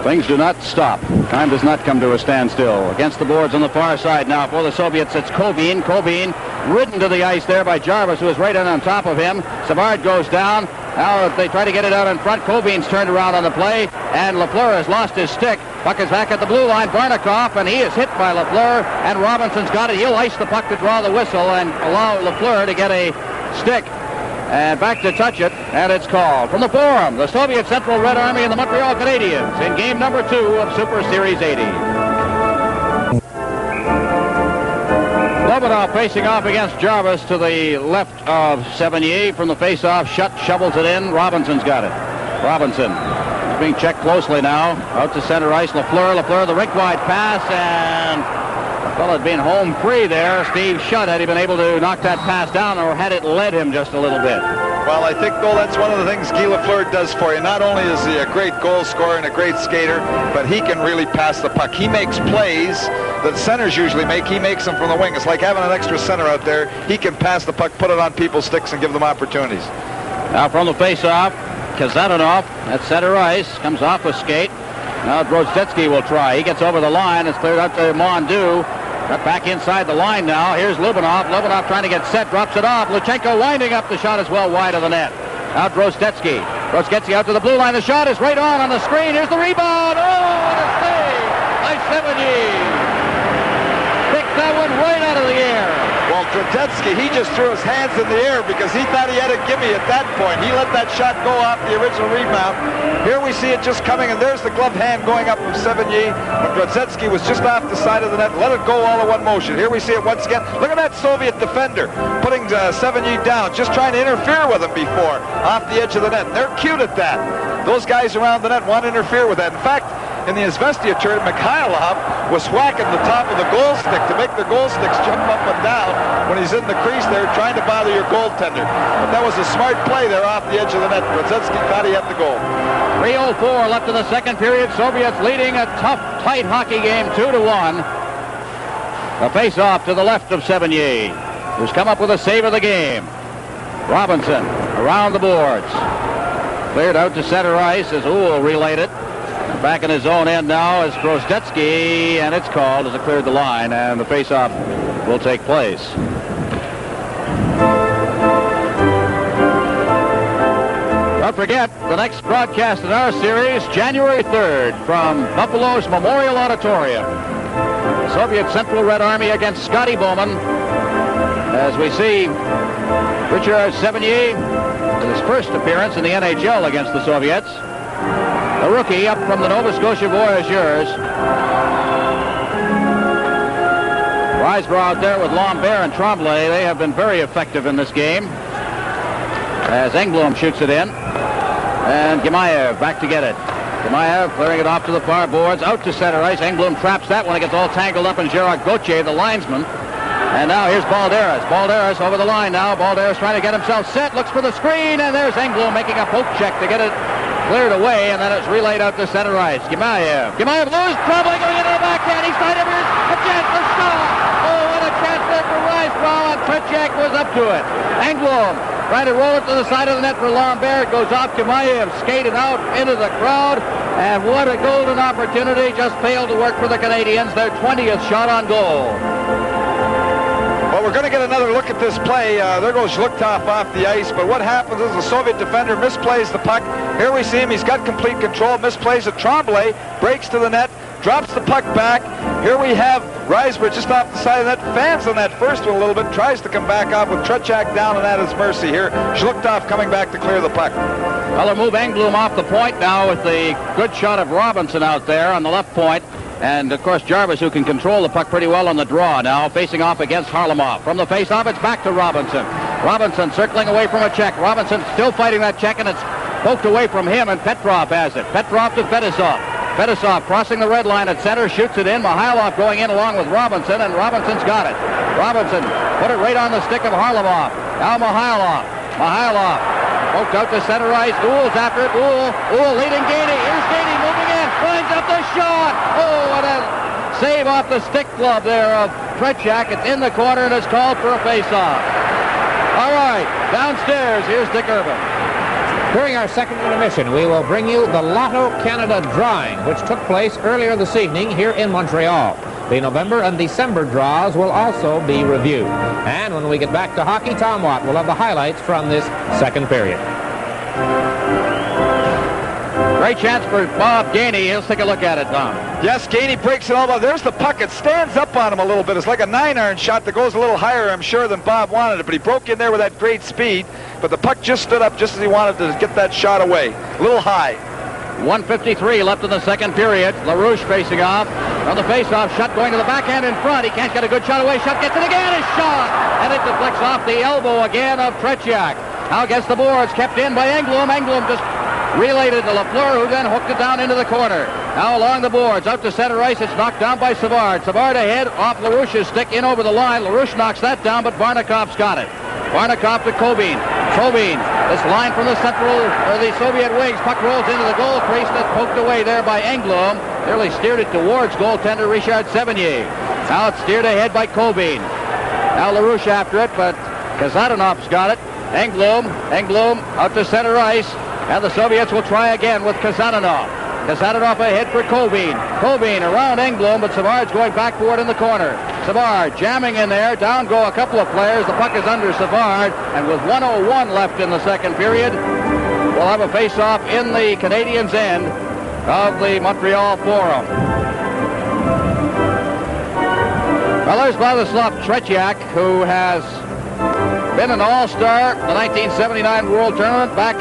Things do not stop. Time does not come to a standstill. Against the boards on the far side now for the Soviets, it's Kobin. Kobin ridden to the ice there by Jarvis, who is right in on top of him. Savard goes down. Now they try to get it out in front. Kobin's turned around on the play, and Lafleur has lost his stick. Puck is back at the blue line. Barnikoff, and he is hit by Lafleur, and Robinson's got it. He'll ice the puck to draw the whistle and allow Lafleur to get a stick. And back to touch it, and it's called. From the Forum, the Soviet Central Red Army and the Montreal Canadiens in game number 2 of Super Series 80. Lebanon facing off against Jarvis to the left of Sevigny. From the face-off, Shutt shovels it in. Robinson's got it. Robinson is being checked closely now. Out to center ice, Lafleur. Lafleur, the rink-wide pass, and the fellow had been home free there. Steve Shutt, had he been able to knock that pass down, or had it led him just a little bit? Well, I think, though, that's one of the things Guy Lafleur does for you. Not only is he a great goal scorer and a great skater, but he can really pass the puck. He makes plays that centers usually make. He makes them from the wing. It's like having an extra center out there. He can pass the puck, put it on people's sticks, and give them opportunities. Now from the face-off, Kazatonov at center ice, comes off a skate. Now Drozdetsky will try. He gets over the line. It's cleared out to Mondu. Got back inside the line now. Here's Lubinov. Lubinov trying to get set. Drops it off. Luchenko winding up. The shot is well wide of the net. Now Drozdetsky. Drozdetsky out to the blue line. The shot is right on the screen. Here's the rebound. Oh, what a save by Sevigny. Picked that one right out of the air. Well, Drozdetsky, he just threw his hands in the air because he thought he had a gimme at that point. He let that shot go off the original rebound. Here we see it just coming, and there's the gloved hand going up from Sevigny. But Drozdetsky was just off the side of the net. Let it go all in one motion. Here we see it once again. Look at that Soviet defender putting Sevigny down, just trying to interfere with him before off the edge of the net. And they're cute at that. Those guys around the net want to interfere with that. In fact, in the Izvestia tournament, Mikhailov was whacking the top of the goal stick to make the goal sticks jump up and down when he's in the crease there trying to bother your goaltender. But that was a smart play there off the edge of the net. Drozdetsky thought he had the goal. 3:04 left in the second period. Soviets leading a tough, tight hockey game 2-1. A face-off to the left of Sevigny, who's come up with a save of the game. Robinson around the boards. Cleared out to center ice as Uhl relayed it. Back in his own end now is Drozdetsky, and it's called as it cleared the line, and the face-off will take place. Don't forget, the next broadcast in our series, January 3rd, from Buffalo's Memorial Auditorium. The Soviet Central Red Army against Scotty Bowman, as we see Richard Sevigny in his first appearance in the NHL against the Soviets. The rookie up from the Nova Scotia Voyageurs. Riseborough out there with Lambert and Tremblay. They have been very effective in this game. As Engblom shoots it in. And Gemayev back to get it. Gemayev clearing it off to the far boards. Out to center ice. Engblom traps that one. It gets all tangled up in Gerard Gauthier, the linesman. And now here's Balderas. Balderas over the line now. Balderas trying to get himself set. Looks for the screen. And there's Engblom making a poke check to get it cleared away, and then it's relayed out to center ice. Gemayev loose, Tremblay going into the backhand. He's tied up. Here's a chance for Scott. Oh, what a chance there for Riseborough, and Tretiak was up to it. Engblom trying to roll it to the side of the net for Lambert. It goes off. Gemayev skated out into the crowd, and what a golden opportunity. Just failed to work for the Canadiens. Their 20th shot on goal. Well, we're going to get another look at this play. There goes Zhlukov off the ice, but what happens is the Soviet defender misplays the puck. Here we see him. He's got complete control. Misplays it. Tremblay breaks to the net, drops the puck back. Here we have Riseborough just off the side of the net, fans on that first one a little bit, tries to come back off with Tretiak down and at his mercy here. Zhlukov coming back to clear the puck. Well, they'll move Engblom off the point now with the good shot of Robinson out there on the left point. And, of course, Jarvis, who can control the puck pretty well on the draw now, facing off against Harlamov. From the face-off, it's back to Robinson. Robinson circling away from a check. Robinson still fighting that check, and it's poked away from him, and Petrov has it. Petrov to Fedosov. Fedosov crossing the red line at center, shoots it in. Mihailov going in along with Robinson, and Robinson's got it. Robinson put it right on the stick of Harlamov. Now Mihailov. Mihailov poked out to center ice. Uhl's after it. Uhl leading Gainey. Here's Gainey moving in. Finds up the shot. Oh, what a save off the stick glove there of Tretiak. It's in the corner, and it's called for a face-off. All right, downstairs, here's Dick Irvin. During our second intermission, we will bring you the Lotto Canada drawing, which took place earlier this evening here in Montreal. The November and December draws will also be reviewed. And when we get back to hockey, Tom Watt will have the highlights from this second period. Great chance for Bob Gainey. Let's take a look at it, Tom. Yes, Gainey breaks it all up. There's the puck. It stands up on him a little bit. It's like a 9-iron shot that goes a little higher, I'm sure, than Bob wanted it. But he broke in there with that great speed. But the puck just stood up just as he wanted to get that shot away. A little high. 1:53 left in the second period. LaRouche facing off. On the face-off, shot going to the backhand in front. He can't get a good shot away. Shot gets it again. His shot! And it deflects off the elbow again of Tretiak. Now gets the boards. Kept in by Engblom. Engblom just relayed it to Lafleur, who then hooked it down into the corner. Now along the boards, out to center ice. It's knocked down by Savard. Savard ahead, off LaRouche's stick, in over the line. LaRouche knocks that down, but Varnikov's got it. Varnikov to Kobin. Kobin, this line from the Soviet wings. Puck rolls into the goal crease. That's poked away there by Engblom. Nearly steered it towards goaltender Richard Sevigny. Now it's steered ahead by Kobin. Now LaRouche after it, but Kazananov's got it. Engblom out to center ice. And the Soviets will try again with Kazanov. Kazanov ahead for Kobin. Kobin around Engblom, but Savard's going back for it in the corner. Savard jamming in there. Down go a couple of players. The puck is under Savard. And with 1:01 left in the second period, we'll have a face-off in the Canadiens' end of the Montreal Forum. Well, there's Vladislav Tretiak, who has been an all-star the 1979 World Tournament back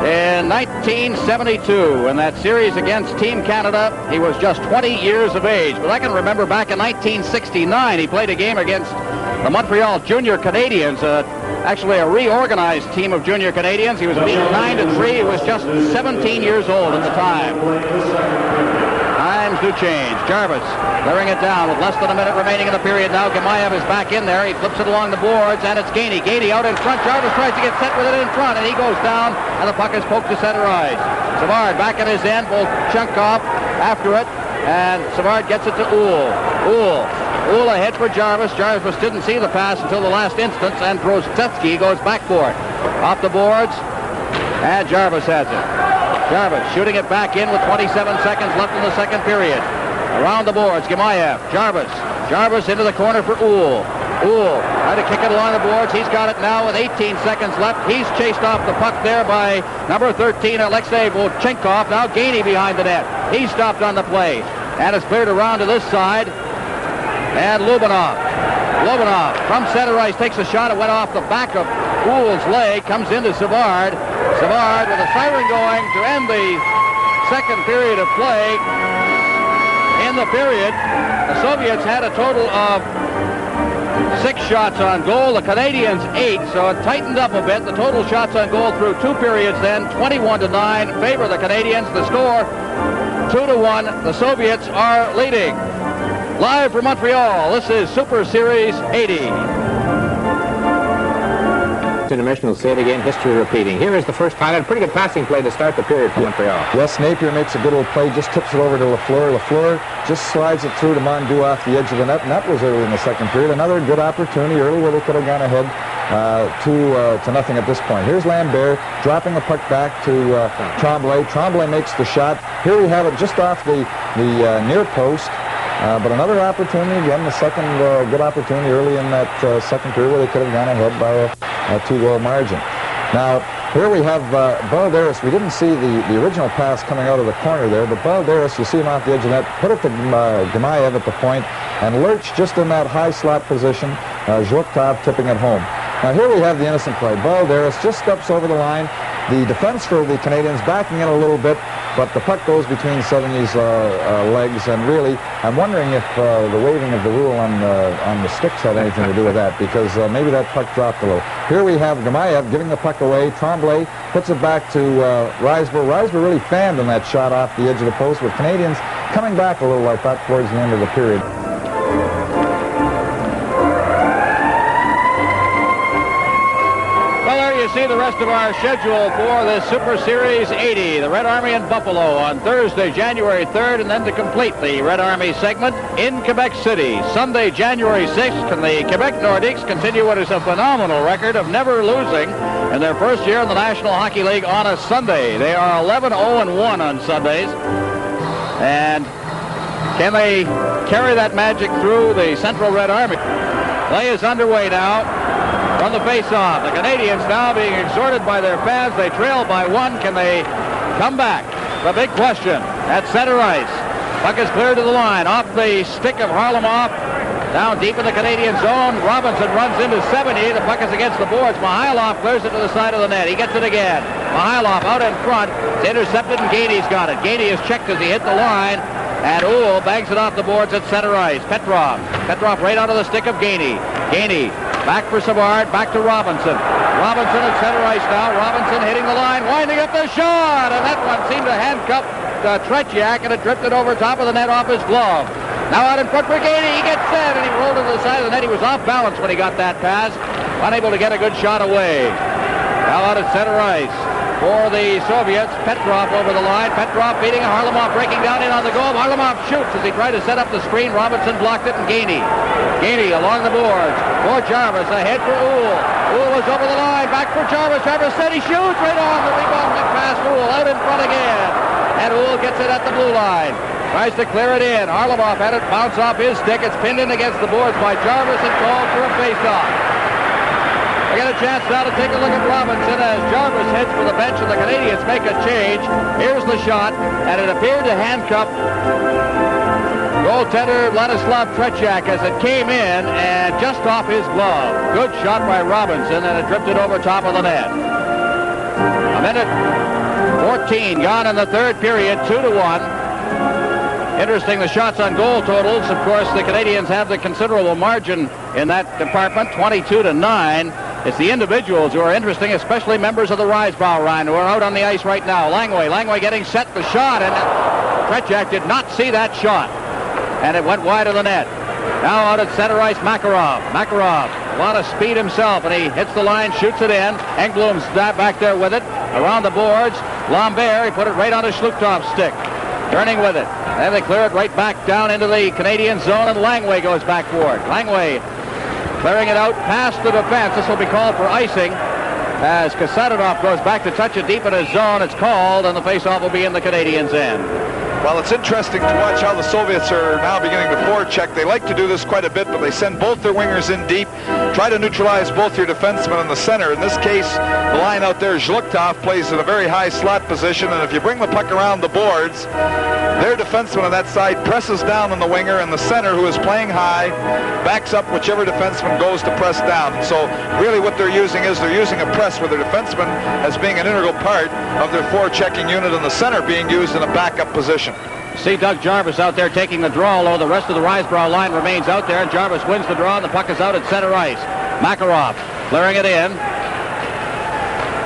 in 1972, in that series against Team Canada. He was just 20 years of age. But I can remember back in 1969, he played a game against the Montreal Junior Canadiens, actually a reorganized team of Junior Canadiens. He was beaten 9-3. He was just 17 years old at the time. Times do change. Jarvis clearing it down with less than a minute remaining in the period. Now Gemayev is back in there. He flips it along the boards, and it's Gainey. Gainey out in front. Jarvis tries to get set with it in front, and he goes down, and the puck is poked to center ice. Savard back at his end. Volchenkov after it, and Savard gets it to Uhl. Uhl ahead for Jarvis. Jarvis didn't see the pass until the last instance, and Brostetsky goes back for it. Off the boards, and Jarvis has it. Jarvis shooting it back in with 27 seconds left in the second period. Around the boards, Gemayev. Jarvis into the corner for Uhl. Trying to kick it along the boards. He's got it now with 18 seconds left. He's chased off the puck there by number 13, Alexei Volchenkov. Now Gainey behind the net. He's stopped on the play. And it's cleared around to this side. And Lubinov from center ice takes a shot. It went off the back of Uhl's leg. Comes into Savard. Savard with a siren going to end the second period of play. In the period, the Soviets had a total of 6 shots on goal. The Canadiens 8, so it tightened up a bit. The total shots on goal through 2 periods then, 21-9, favor the Canadiens. The score, 2-1. The Soviets are leading. Live from Montreal, this is Superseries 80. Intermission, we'll say it again, history repeating. Here is the first highlight. A pretty good passing play to start the period for Montreal. Wes Napier makes a good little play, just tips it over to Lafleur. Lafleur just slides it through to Mondeau off the edge of the net, and that was early in the second period. Another good opportunity early where they could have gone ahead to nothing at this point. Here's Lambert dropping the puck back to Tremblay. Tremblay makes the shot. Here we have it just off the near post. But another opportunity, again, the second good opportunity early in that second period where they could have gone ahead by a 2-goal margin. Now, here we have Balderas. We didn't see the original pass coming out of the corner there, but Balderas, you see him off the edge of the net, put it to Gemayev at the point, and Lurch just in that high slot position, Zhukov tipping it home. Now, here we have the innocent play. Balderas just steps over the line. The defense for the Canadiens backing in a little bit, but the puck goes between Sevigny's legs, and really, I'm wondering if the waving of the rule on the sticks had anything to do with that, because maybe that puck dropped a little. Here we have Gemayev giving the puck away. Tremblay puts it back to Reisberg. Reisberg really fanned on that shot off the edge of the post, with Canadiens coming back a little, I thought, towards the end of the period. You see the rest of our schedule for the Super Series 80. The Red Army in Buffalo on Thursday, January 3rd, and then to complete the Red Army segment in Quebec City. Sunday, January 6th, and the Quebec Nordiques continue what is a phenomenal record of never losing in their first year in the National Hockey League on a Sunday. They are 11-0-1 on Sundays. And can they carry that magic through the Central Red Army? Play is underway now from the face-off. The Canadiens now being exhorted by their fans. They trail by 1. Can they come back? The big question at center ice. Puck is cleared to the line. Off the stick of Harlamoff. Down deep in the Canadian zone. Robinson runs into 70. The puck is against the boards. Mihailov clears it to the side of the net. He gets it again. Mihailov out in front. It's intercepted and Gainey's got it. Gainey is checked as he hit the line. And Uhl bangs it off the boards at center ice. Petrov right onto the stick of Gainey. Gainey back for Savard. Back to Robinson. Robinson at center ice now. Robinson hitting the line. Winding up the shot. And that one seemed to handcuff Tretiak, and it drifted over top of the net off his glove. Now out in front for Gainey. He gets set, and he rolled to the side of the net. He was off balance when he got that pass. Unable to get a good shot away. Now out at center ice for the Soviets. Petrov over the line. Petrov beating Harlamoff, breaking down in on the goal. Harlamoff shoots as he tried to set up the screen. Robinson blocked it, and Gainey along the boards for Jarvis. Ahead for Uhl. Uhl was over the line. Back for Jarvis. Jarvis said he shoots right on the rebound. Pass Uhl out in front again. And Uhl gets it at the blue line. Tries to clear it in. Harlamoff had it bounce off his stick. It's pinned in against the boards by Jarvis and called for a face-off. We get a chance now to take a look at Robinson as Jarvis heads for the bench and the Canadiens make a change. Here's the shot, and it appeared to handcuff goaltender Vladislav Tretiak as it came in and just off his glove. Good shot by Robinson, and it drifted over top of the net. A minute 14 gone in the third period, 2-1. Interesting, the shots on goal totals. Of course, the Canadiens have the considerable margin in that department, 22-9. It's the individuals who are interesting, especially members of the Risebrow line who are out on the ice right now. Langway getting set, the shot, and Tretiak did not see that shot. And it went wide of the net. Now out at center ice, Makarov, a lot of speed himself, and he hits the line, shoots it in. Engblom's back there with it, around the boards. Lambert, he put it right on his Schluchtov's stick. Turning with it. Then they clear it right back down into the Canadian zone, and Langway goes back for it. Langway clearing it out past the defense. This will be called for icing as Kasatonov goes back to touch it deep in his zone. It's called, and the faceoff will be in the Canadiens' end. Well, it's interesting to watch how the Soviets are now beginning to forecheck. They like to do this quite a bit, but they send both their wingers in deep, try to neutralize both your defensemen in the center. In this case, the line out there, Zhluktov, plays in a very high slot position, and if you bring the puck around the boards, their defenseman on that side presses down on the winger, and the center, who is playing high, backs up whichever defenseman goes to press down. So really what they're using a press with their defenseman as being an integral part of their forechecking unit, and the center being used in a backup position. See Doug Jarvis out there taking the draw, although the rest of the Risebrow line remains out there, and Jarvis wins the draw, and the puck is out at center ice. Makarov clearing it in.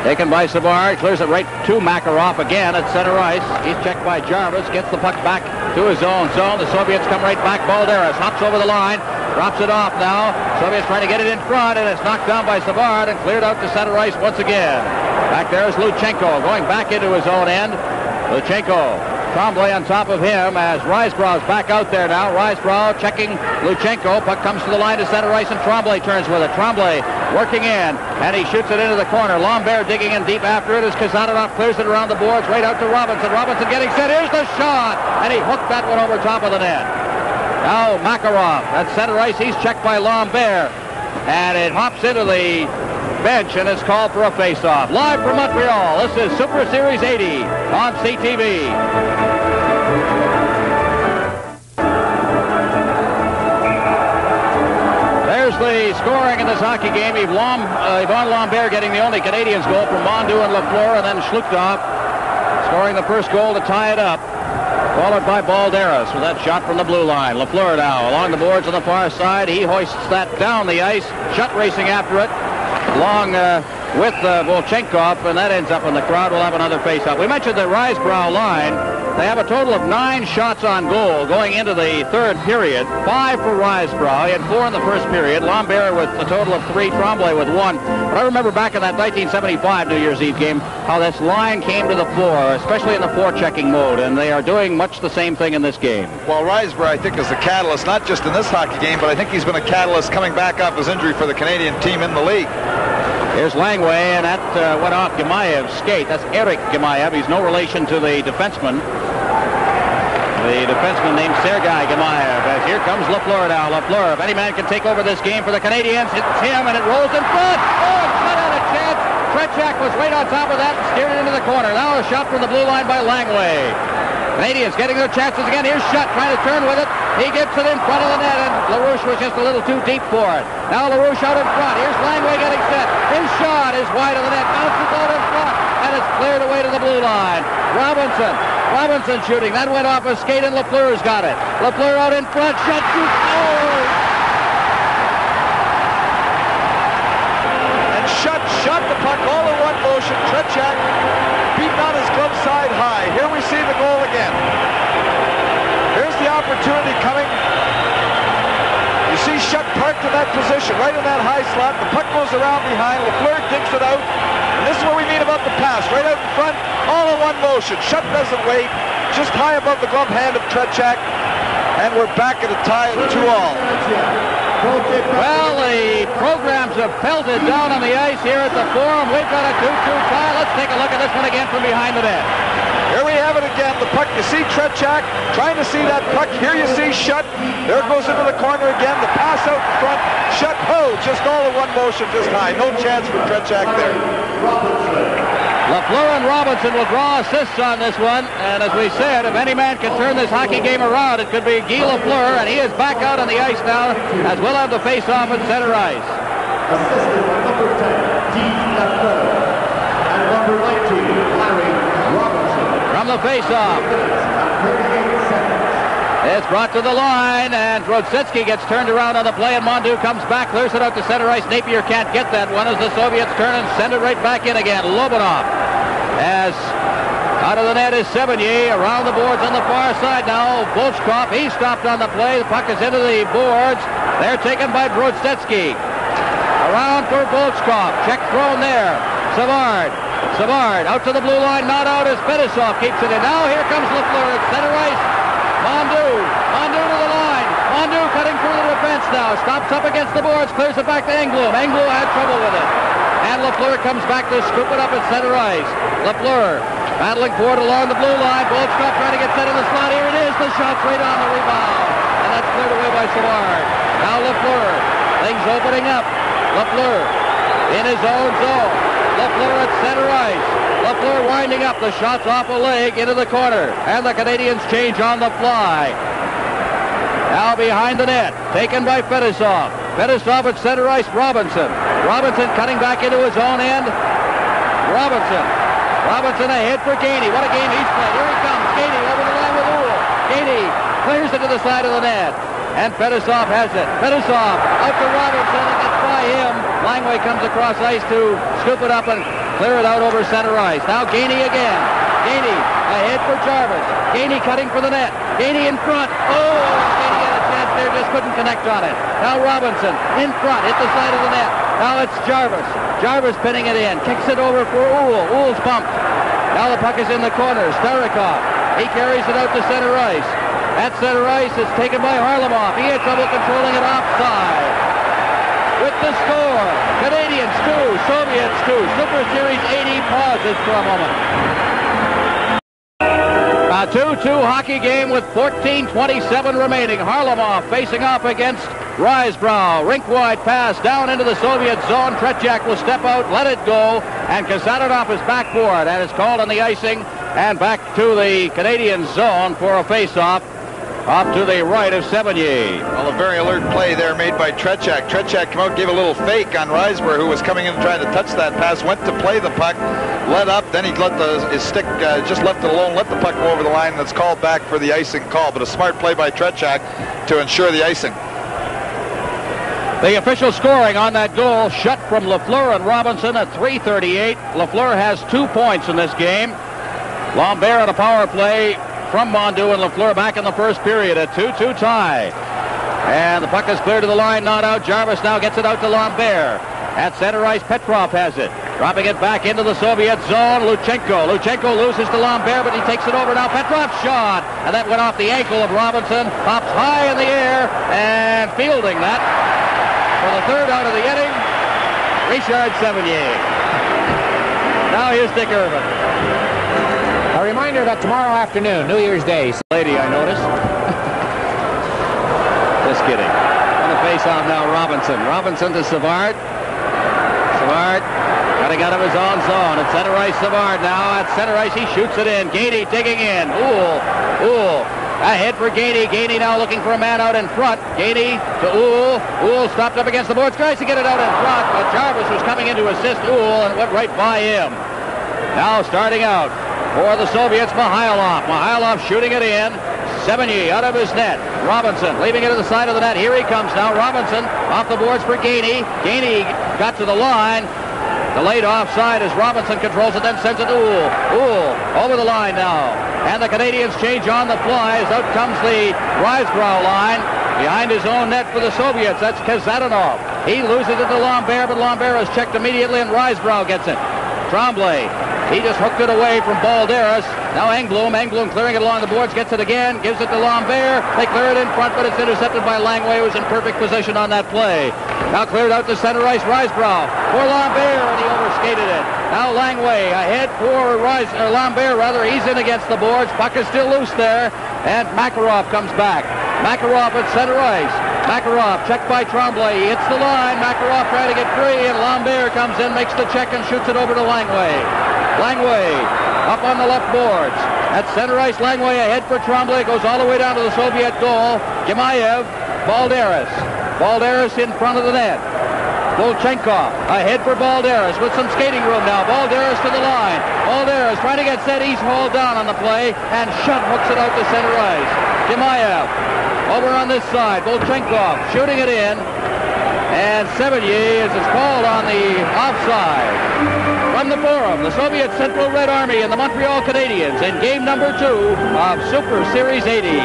Taken by Savard, clears it right to Makarov again at center ice. He's checked by Jarvis, gets the puck back to his own zone. The Soviets come right back. Balderas hops over the line, drops it off now. Soviets trying to get it in front, and it's knocked down by Savard and cleared out to center ice once again. Back there is Luchenko going back into his own end. Luchenko. Tremblay on top of him as Risebrough's back out there now. Risebrough checking Luchenko. Puck comes to the line to center ice, and Tremblay turns with it. Tremblay working in, and he shoots it into the corner. Lambert digging in deep after it as Kasatonov clears it around the boards right out to Robinson. Robinson getting set. Here's the shot, and he hooked that one over top of the net. Now Makarov at center ice. He's checked by Lambert, and it hops into the bench, and it's called for a face-off. Live from Montreal, this is Super Series 80 on CTV. There's the scoring in this hockey game. Yvon Lambert getting the only Canadiens goal from Mondu and Lafleur, and then Schluchtov scoring the first goal to tie it up. Followed by Balderas with that shot from the blue line. Lafleur now along the boards on the far side. He hoists that down the ice. Shutt racing after it. Along with Volchenkov, and that ends up in the crowd. We'll have another face-off. We mentioned the Risebrow line. They have a total of 9 shots on goal going into the third period. 5 for Risebrow. He had 4 in the first period. Lambert with a total of 3. Tremblay with 1. But I remember back in that 1975 New Year's Eve game how this line came to the floor, especially in the forechecking mode, and they are doing much the same thing in this game. Well, Risebrough, I think, is the catalyst, not just in this hockey game, but I think he's been a catalyst coming back off his injury for the Canadian team in the league. Here's Langway, and that went off Gemaev's skate. That's Eric Gemaev. He's no relation to the defenseman. The defenseman named Sergei Gemaev. As here comes Lafleur now. Lafleur, if any man can take over this game for the Canadiens, it's him, and it rolls in front. Oh, it's not out of chance. Tretiak was right on top of that and steered it into the corner. Now a shot from the blue line by Langway. Canadiens getting their chances again. Here's Shutt trying to turn with it. He gets it in front of the net, and LaRouche was just a little too deep for it. Now LaRouche out in front. Here's Langway getting set. His shot is wide of the net. Bounces out in front, and it's cleared away to the blue line. Robinson shooting. That went off a skate, and Lafleur's got it. Lafleur out in front. Shutt shoots. Oh! And Shutt shot the puck all in one motion. Tretiak beaten on his glove side high. Here we see the goal again. Here's the opportunity coming. You see Shutt parked in that position, right in that high slot. The puck goes around behind. Lafleur digs it out. And this is what we mean about the pass. Right out in front, all in one motion. Shutt doesn't wait. Just high above the glove hand of Tretiak. And we're back at a tie of 2-2. Well, the programs have pelted down on the ice here at the Forum. We've got a 2-2 tie. Let's take a look at this one again from behind the net. Here we have it again. The puck, you see Tretiak trying to see that puck. Here you see Shutt. There it goes into the corner again. The pass out in front. Shutt, just all in one motion, just high. No chance for Tretiak there. Lafleur and Robinson will draw assists on this one. And as we said, if any man can turn this hockey game around, it could be Guy Lafleur. And he is back out on the ice now, as we'll have the face-off at center ice. Assisted by number 10, Guy Lafleur, and number 19, Larry Robinson. From the face-off. It's brought to the line, and Rodsetsky gets turned around on the play, and Mondu comes back, clears it out to center ice. Napier can't get that one as the Soviets turn and send it right back in again. Lobanov, as out of the net is Sevigny, around the boards on the far side now. Volchkov, he stopped on the play. The puck is into the boards. They're taken by Rodsetsky. Around for Volchkov. Check thrown there. Savard out to the blue line, not out as Fetisov keeps it in. Now here comes Lafleur at center ice. Mondu to the line. Mondu cutting through the defense now. Stops up against the boards, clears it back to Engblom. Engblom had trouble with it. And Lafleur comes back to scoop it up at center ice. Lafleur battling for it along the blue line. Volchkov trying to get set in the slot. Here it is. The shot's right on the rebound. And that's cleared away by Savard. Now Lafleur. Things opening up. Lafleur in his own zone. Lafleur at center ice. Lafleur winding up. The shot's off a leg into the corner. And the Canadiens change on the fly. Now behind the net. Taken by Fetisov. Fetisov at center ice. Robinson cutting back into his own end. Robinson ahead for Gainey. What a game he's played. Here he comes. Gainey over the line with Uhl. Gainey clears it to the side of the net. And Fetisov has it. Fetisov out to Robinson, and gets by him. Langway comes across ice to scoop it up and clear it out over center ice. Now Gainey again. Gainey ahead for Jarvis. Gainey cutting for the net. Gainey in front. Oh, Gainey had a chance there, just couldn't connect on it. Now Robinson in front, hit the side of the net. Now it's Jarvis. Jarvis pinning it in. Kicks it over for Uhl. Uhl's bumped. Now the puck is in the corner. Starikov. He carries it out to center ice. At center ice, it's taken by Harlamov. He had trouble controlling it offside. With the score, Canadiens 2, Soviets 2. Superseries 80 pauses for a moment. A 2-2 hockey game with 14:27 remaining. Harlamov facing off against Risebrow. Rink-wide pass down into the Soviet zone. Tretiak will step out, let it go, and Kasatonov is back for it. And it's called on the icing, and back to the Canadian zone for a face-off. Off to the right of Sevigny. Well, a very alert play there made by Tretiak. Tretiak came out, gave a little fake on Risebrough, who was coming in and trying to touch that pass. Went to play the puck, let up, then he let his stick, just left it alone, let the puck go over the line, and it's called back for the icing call. But a smart play by Tretiak to ensure the icing. The official scoring on that goal, Shutt from Lafleur and Robinson at 3:38. Lafleur has 2 points in this game. Lambert on a power play from Mondu, and Lafleur back in the first period, a 2-2 tie. And the puck is cleared to the line, not out. Jarvis now gets it out to Lambert. At center ice, Petrov has it. Dropping it back into the Soviet zone, Luchenko. Luchenko loses to Lambert, but he takes it over now. Petrov's shot, and that went off the ankle of Robinson. Pops high in the air, and fielding that for the third out of the inning Richard Sevigny. Now here's Dick Irvin. A reminder that tomorrow afternoon, New Year's Day. Lady, I noticed. Just kidding. On the face-off now, Robinson. Robinson to Savard. Savard cutting out of his own zone. At center ice, Savard now. At center ice, he shoots it in. Gainey digging in. Uhl. Ahead for Gainey. Gainey now looking for a man out in front. Gainey to Uhl. Uhl stopped up against the boards. Tries to get it out in front, but Jarvis was coming in to assist Uhl and went right by him. Now starting out for the Soviets, Mihailov. Mihailov shooting it in. Sevigny out of his net. Robinson leaving it to the side of the net. Here he comes now. Robinson off the boards for Gainey. Gainey got to the line. Delayed offside as Robinson controls it, then sends it to Uhl. Uhl over the line now. And the Canadiens change on the fly as out comes the Risebrow line. Behind his own net for the Soviets, that's Kazadanov. He loses it to Lambert, but Lambert is checked immediately and Risebrow gets it. Tremblay, he just hooked it away from Balderas. Now Engblom clearing it along the boards, gets it again, gives it to Lambert. They clear it in front, but it's intercepted by Langway, who's in perfect position on that play. Now cleared out to center ice, Risebrow for Lambert, and he overskated it. Now Langway ahead for Lambert, he's in against the boards. Puck is still loose there, and Makarov comes back. Makarov at center ice. Makarov checked by Tremblay. He hits the line. Makarov trying to get free, and Lambert comes in, makes the check, and shoots it over to Langway. Langway up on the left boards. At center ice, Langway ahead for Tremblay. Goes all the way down to the Soviet goal. Gemayev, Balderas. Balderas in front of the net. Volchenkov ahead for Balderas with some skating room now. Balderas to the line. Balderas trying to get set. He's hauled down on the play, and Shutt hooks it out to center ice. Gemayev over on this side. Volchenkov shooting it in, and Sevigny is called on the offside. From the Forum, the Soviet Central Red Army and the Montreal Canadiens in game number 2 of Super Series 80.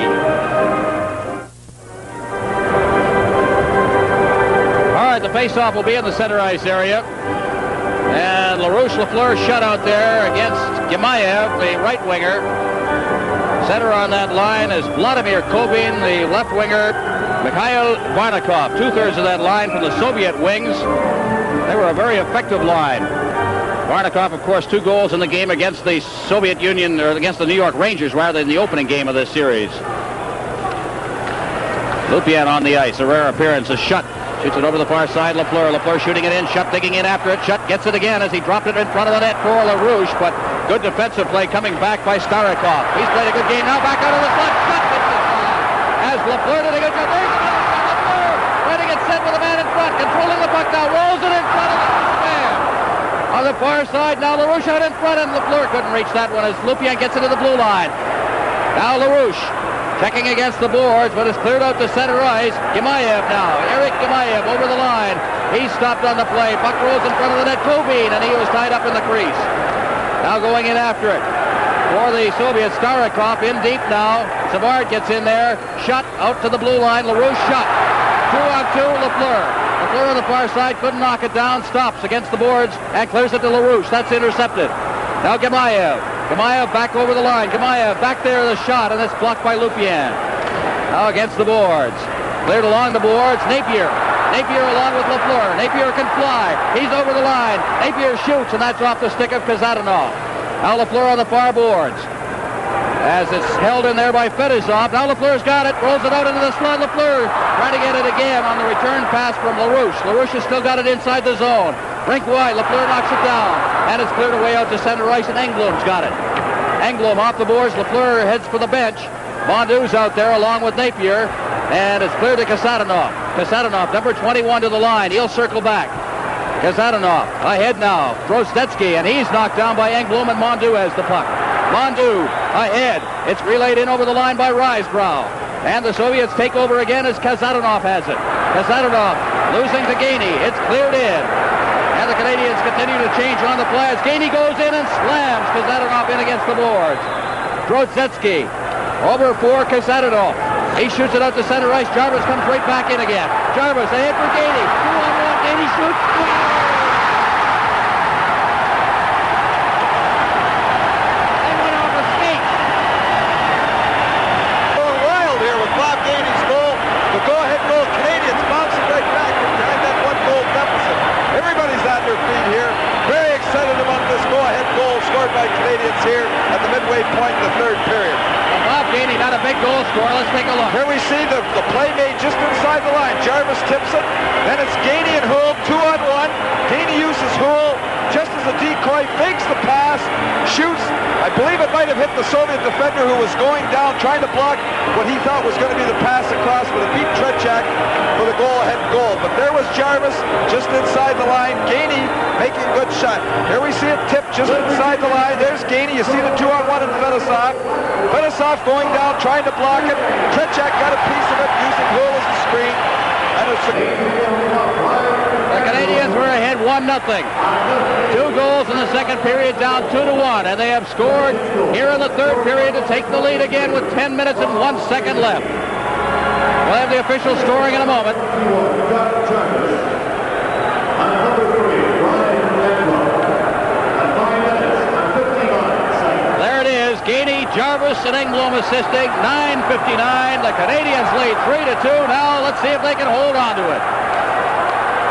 All right, the faceoff will be in the center ice area. And LaRouche Lafleur shut out there against Gemayev, the right winger. Center on that line is Vladimir Kovin, the left winger. Mikhail Varnakov, two-thirds of that line from the Soviet wings. They were a very effective line. Varnakov, of course, 2 goals in the game against the Soviet Union, or against the New York Rangers, rather, in the opening game of this series. Lupien on the ice. A rare appearance. A Shutt shoots it over the far side. Lafleur shooting it in. Shutt digging in after it. Shutt gets it again as he dropped it in front of the net for LaRouche, but good defensive play coming back by Starikov. He's played a good game. Now back out of the slot. Shutt gets the slot. As Lafleur did a good job. There's Lafleur trying to get set with a man in front. Controlling the puck now. Rolls it in front of the man. On the far side, now LaRouche out in front, and Lafleur couldn't reach that one as Lupien gets into the blue line. Now LaRouche checking against the boards, but it's cleared out to center ice. Gemayev now. Eric Gemayev over the line. He stopped on the play. Puck rolls in front of the net. Kovin, and he was tied up in the crease. Now going in after it. For the Soviets, Starikov in deep now. Savard gets in there. Shutt out to the blue line. LaRouche shot. 2-on-2, Lafleur. Lafleur on the far side couldn't knock it down. Stops against the boards and clears it to LaRouche. That's intercepted. Now Gemayev. Gemayev back over the line. Gemayev back there, the shot, and it's blocked by Lupien. Now against the boards. Cleared along the boards. Napier. Napier along with Lafleur. Napier can fly. He's over the line. Napier shoots, and that's off the stick of Kazadanov. Now Lafleur on the far boards. As it's held in there by Fedosov. Now Lafleur's got it. Rolls it out into the slot. Lafleur trying to get it again on the return pass from LaRouche. LaRouche has still got it inside the zone. Rink wide. Lafleur knocks it down. And it's cleared away out to center ice, and Engblom's got it. Engblom off the boards. Lafleur heads for the bench. Mondou's out there along with Napier. And it's cleared to Kasadanov. Kasadanov, number 21 to the line. He'll circle back. Kasadanov ahead now. Drozdetsky, and he's knocked down by Engblom, and Mondou has the puck. Mondou ahead. It's relayed in over the line by Risebrow. And the Soviets take over again as Kazadanov has it. Kazadanov losing to Gainey. It's cleared in. And the Canadiens continue to change on the play as Gainey goes in and slams Kazadanov in against the boards. Drozdetsky over for Kazadanov. He shoots it out to center ice. Jarvis comes right back in again. Jarvis ahead for Gainey. 2-on-1. Gainey shoots. Go-ahead goal. Canadiens bouncing right back behind that 1-goal deficit. Everybody's that here at the midway point in the third period. Bob Gainey, not a big goal scorer. Let's take a look. Here we see the play made just inside the line. Jarvis tips it. Then it's Gainey and Houle, 2-on-1. Gainey uses Houle just as a decoy, fakes the pass, shoots. I believe it might have hit the Soviet defender who was going down, trying to block what he thought was going to be the pass across, but it beat Tretiak for the goal-ahead goal. But there was Jarvis just inside the line. Gainey making a good shot. Here we see it tip just inside the line. There's Gainey. You see the 2-on-1 in Fedosov. Fedosov going down, trying to block it. Tretiak got a piece of it using Houle as the screen. And it's the Canadiens were ahead 1-0. 2 goals in the second period, down 2-1, and they have scored here in the third period to take the lead again with 10 minutes and 1 second left. We'll have the official scoring in a moment. There it is, Gainey, Jarvis, and Engblom assisting. 9:59. The Canadiens lead 3-2. Now let's see if they can hold on to it.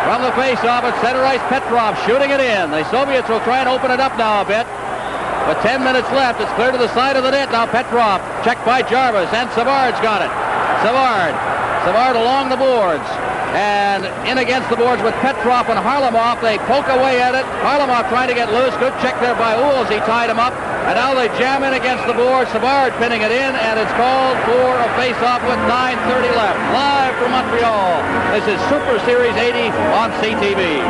From the face-off at center ice, Petrov shooting it in. The Soviets will try and open it up now a bit. With 10 minutes left, it's clear to the side of the net. Now Petrov, checked by Jarvis, and Savard's got it. Savard along the boards. And in against the boards with Petrov and Harlamov. They poke away at it. Harlamov trying to get loose. Good check there by Houle as he tied him up. And now they jam in against the board. Savard pinning it in, and it's called for a face-off with 9:30 left. Live from Montreal, this is Superseries 80 on CTV.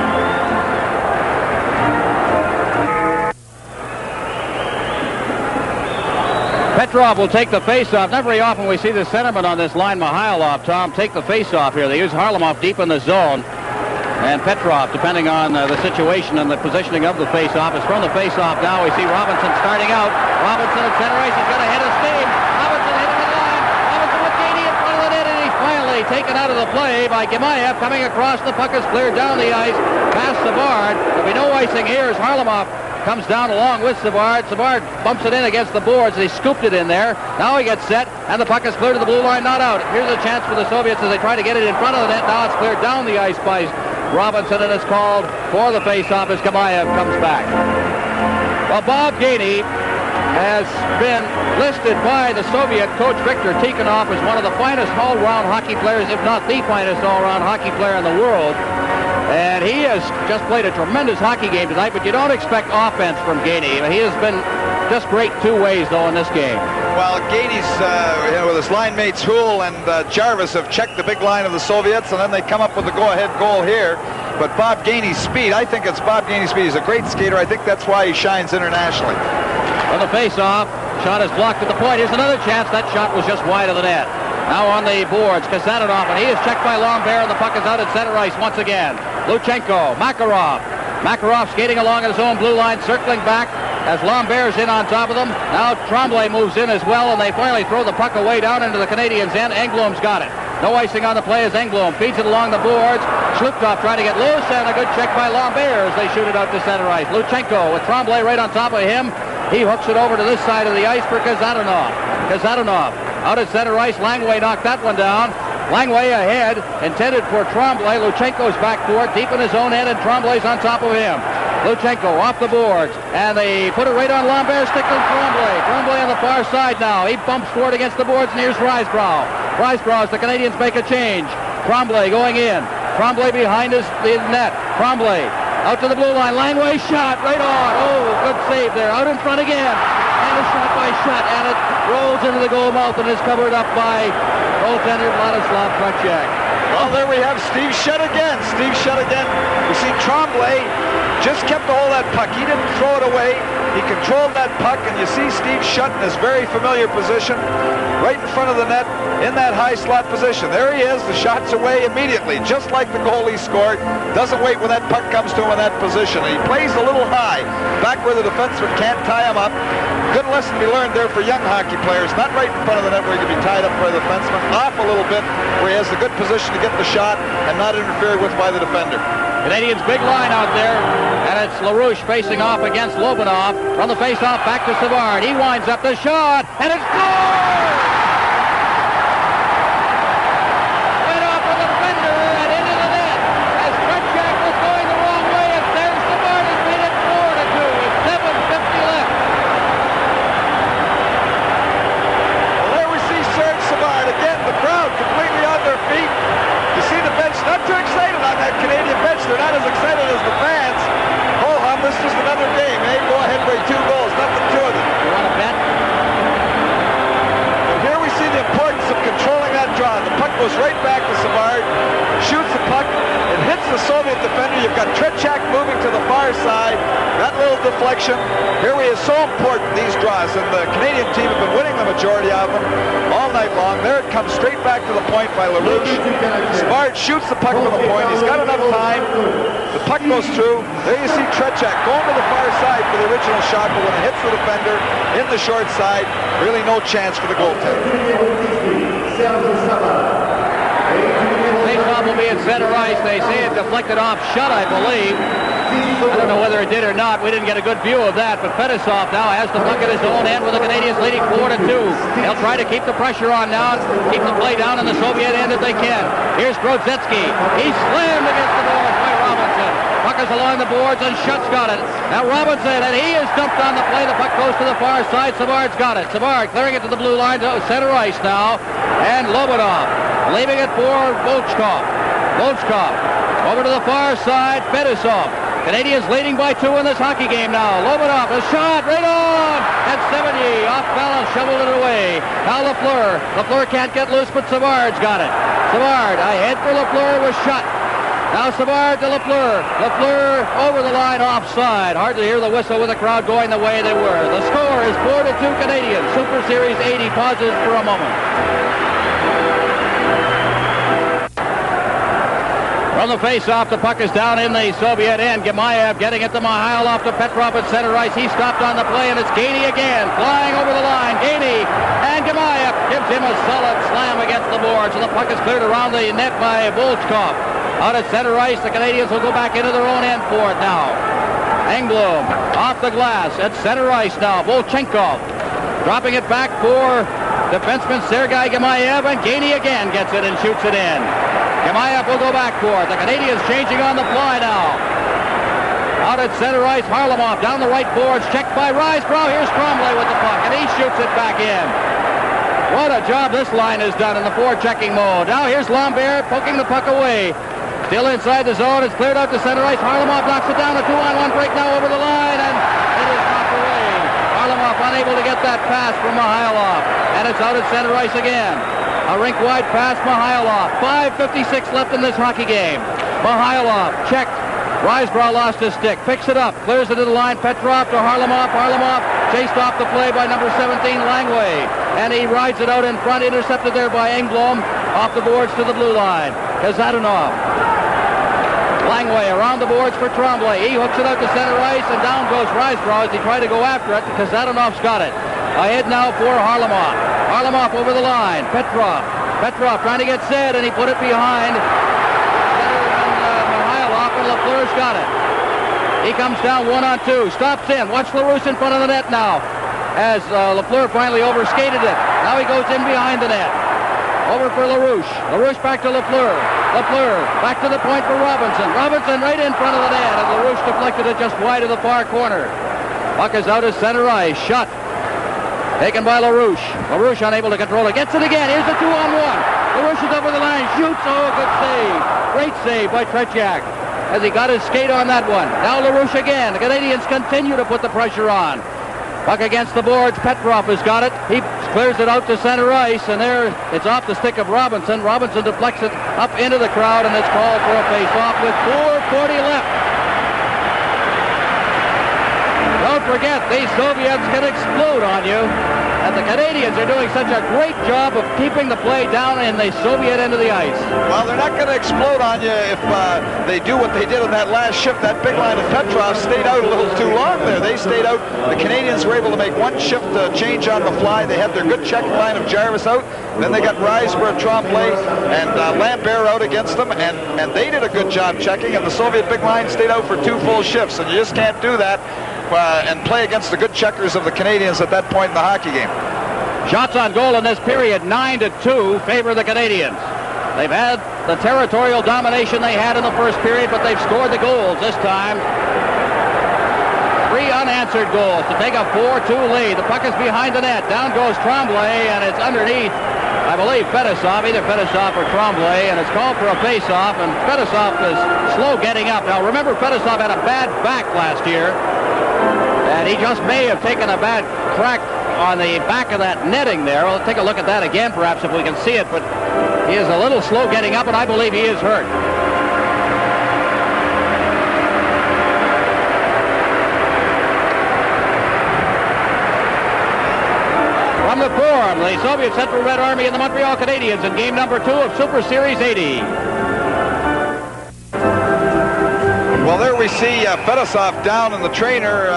Petrov will take the face-off. Not very often we see the centerman on this line, Mihailov, Tom, take the face-off here. They use Harlamov deep in the zone. And Petrov, depending on the situation and the positioning of the face-off, is from the face-off now. We see Robinson starting out. Robinson at center ice. He's got a hit of steam. Robinson hitting the line. Robinson with Gainey in front of the net, and he's finally taken out of the play by Gemayev. Coming across, the puck is cleared down the ice past Savard. There'll be no icing here as Harlamov comes down along with Savard. Savard bumps it in against the boards. They scooped it in there. Now he gets set, and the puck is cleared to the blue line, not out. Here's a chance for the Soviets as they try to get it in front of the net. Now it's cleared down the ice by Robinson, and it's called for the face-off as Gemayev comes back. Well, Bob Gainey has been listed by the Soviet coach Viktor Tikhonov as one of the finest all-round hockey players, if not the finest all-round hockey player in the world. And he has just played a tremendous hockey game tonight, but you don't expect offense from Gainey. He has been just great two ways, though, in this game. Well, Gainey's, with his line mates Houle and Jarvis have checked the big line of the Soviets, and then they come up with the go-ahead goal here. But Bob Gainey's speed, I think it's Bob Gainey's speed. He's a great skater. I think that's why he shines internationally. On the face-off, shot is blocked at the point. Here's another chance. That shot was just wide of the net. Now on the boards, Kazatonov, and he is checked by Lambert, and the puck is out at center ice once again. Luchenko, Makarov. Makarov skating along his own blue line, circling back as Lambert's in on top of them. Now Tremblay moves in as well, and they finally throw the puck away down into the Canadiens' end. Engblom's got it. No icing on the play as Engblom feeds it along the boards. Schluptoff trying to get loose, and a good check by Lambert as they shoot it out to center ice. Luchenko with Tremblay right on top of him. He hooks it over to this side of the ice for Kazatonov. Kazatonov out at center ice. Langway knocked that one down. Langway ahead, intended for Tremblay. Luchenko's back for it, deep in his own end, and Tremblay's on top of him. Luchenko off the boards, and they put it right on Lambert's stick to Tremblay. Tremblay on the far side now. He bumps forward against the boards, and here's Risebrough. Risebrough as the Canadiens make a change. Tremblay going in. Tremblay behind the net. Tremblay out to the blue line. Langway shot right on. Oh, good save there. Out in front again. And a shot by Shutt, and it rolls into the goal mouth and is covered up by goaltender Vladislav Tretiak. Well, there we have Steve Shutt again. Steve Shutt again. You see Tremblay just kept a hold of that puck. He didn't throw it away. He controlled that puck, and you see Steve Shutt in his very familiar position, right in front of the net, in that high slot position. There he is. The shot's away immediately, just like the goal he scored. Doesn't wait when that puck comes to him in that position. He plays a little high, back where the defenseman can't tie him up. Good lesson to be learned there for young hockey players. Not right in front of the net where he can be tied up by the defenseman. Off a little bit where he has a good position to get the shot and not interfere with by the defender. Canadiens' big line out there, and it's LaRouche facing off against Lobanov. From the face-off, back to Savard. He winds up the shot, and it's goal! Went off with the defender and into the net. As Tretiak was going the wrong way, and there's Savard has made it 4-2 with 7:50 left. Canadian bench. They're not as excited as the fans. Oh, this is just another game, eh? Go ahead by 2 goals, nothing to it. You want to bet? But here we see the importance of controlling that draw. The puck goes right back to Savard, shoots the puck, it hits the Soviet defender. You've got Tretiak moving to the far side. That little deflection. Here we is so important, these draws, and the Canadian team have been winning the majority of them all night long. There it comes straight back to the point by LaRouche. Savard shoots the puck from the point. He's got enough time. The puck goes through. There you see Tretiak going to the far side for the original shot, but when it hits the defender in the short side, really no chance for the goaltender. Faceoff will be at center ice. They say it deflected off shut, I believe. I don't know whether it did or not. We didn't get a good view of that, but Fedosov now has the puck at his own end with the Canadiens leading 4-2. They'll try to keep the pressure on now, keep the play down in the Soviet end if they can. Here's Grodzetsky. He's slammed against the boards by Robinson. Puck is along the boards, and Schutt's got it. Now Robinson, and he is dumped on the play. The puck goes to the far side. Savard's got it. Savard clearing it to the blue line, to center ice now, and Lobanov leaving it for Volchkov. Volchkov over to the far side. Fedosov. Canadians leading by 2 in this hockey game now. Lobanov, a shot right on! And 70 off balance, shoveled it away. Now Lafleur. Lafleur can't get loose, but Savard's got it. Savard, ahead for Lafleur, was shot. Now Savard to Lafleur. Lafleur over the line offside. Hard to hear the whistle with the crowd going the way they were. The score is 4-2 Canadians. Superseries 80 pauses for a moment. From the face-off, the puck is down in the Soviet end. Gemayev getting it to Mihailov to Petrov at center ice. He stopped on the play, and it's Gainey again, flying over the line. Gainey, and Gemayev gives him a solid slam against the boards, and the puck is cleared around the net by Volchkov. Out at center ice, the Canadians will go back into their own end for it now. Engblom off the glass at center ice now. Volchenkov dropping it back for defenseman Sergei Gemayev, and Gainey again gets it and shoots it in. Gemayev will go back for it. The Canadians changing on the fly now. Out at center ice, Harlamov down the right boards, checked by Risebrough. Here's Tremblay with the puck, and he shoots it back in. What a job this line has done in the forechecking mode. Now here's Lambert poking the puck away. Still inside the zone. It's cleared out to center ice. Harlamov knocks it down. A 2-on-1 break now over the line, and it is knocked away. Harlamov unable to get that pass from Mihailov, and it's out at center ice again. A rink-wide pass, Mihailov. 5:56 left in this hockey game. Mihailov checked. Risebrough lost his stick. Picks it up. Clears it to the line. Petrov to Harlamov. Harlamov chased off the play by number 17, Langway. And he rides it out in front. Intercepted there by Engblom. Off the boards to the blue line. Kazadanov. Langway around the boards for Tremblay. He hooks it out to center ice, and down goes Risebrough as he tried to go after it. Kazadanov's got it. Ahead now for Harlamov. Harlamov over the line. Petrov. Petrov trying to get set, and he put it behind. Mihailov, and Lafleur's got it. He comes down 1-on-2. Stops in. Watch LaRouche in front of the net now, as Lafleur finally overskated it. Now he goes in behind the net. Over for LaRouche. LaRouche back to Lafleur. Lafleur back to the point for Robinson. Robinson right in front of the net, and LaRouche deflected it just wide of the far corner. Puck is out at center ice. Shot. Taken by LaRouche. LaRouche unable to control it. Gets it again. Here's the 2-on-1. LaRouche is over the line. Shoots. Oh, good save. Great save by Tretiak as he got his skate on that one. Now LaRouche again. The Canadians continue to put the pressure on. Puck against the boards. Petrov has got it. He clears it out to center ice, and there it's off the stick of Robinson. Robinson deflects it up into the crowd, and it's called for a face-off with 4:40 left. Don't forget, these Soviets can explode on you. And the Canadians are doing such a great job of keeping the play down in the Soviet end of the ice. Well, they're not going to explode on you if they do what they did in that last shift. That big line of Petrov stayed out a little too long there. They stayed out. The Canadians were able to make one shift change on the fly. They had their good checking line of Jarvis out. Then they got Risebrough, Tremblay, and Lambert out against them. And they did a good job checking. And the Soviet big line stayed out for 2 full shifts. And you just can't do that and play against the good checkers of the Canadians at that point in the hockey game. Shots on goal in this period, 9-2, favor the Canadians. They've had the territorial domination they had in the first period, but they've scored the goals this time. 3 unanswered goals to take a 4-2 lead. The puck is behind the net. Down goes Tremblay, and it's underneath I believe Fedosov, either Fedosov or Tremblay, and it's called for a face-off, and Fedosov is slow getting up. Now remember, Fedosov had a bad back last year, and he just may have taken a bad crack on the back of that netting there. We'll take a look at that again, perhaps, if we can see it, but he is a little slow getting up, and I believe he is hurt. From the Forum, the Soviet Central Red Army and the Montreal Canadiens in game number 2 of Super Series 80. Well, there we see Fedosov down, and the trainer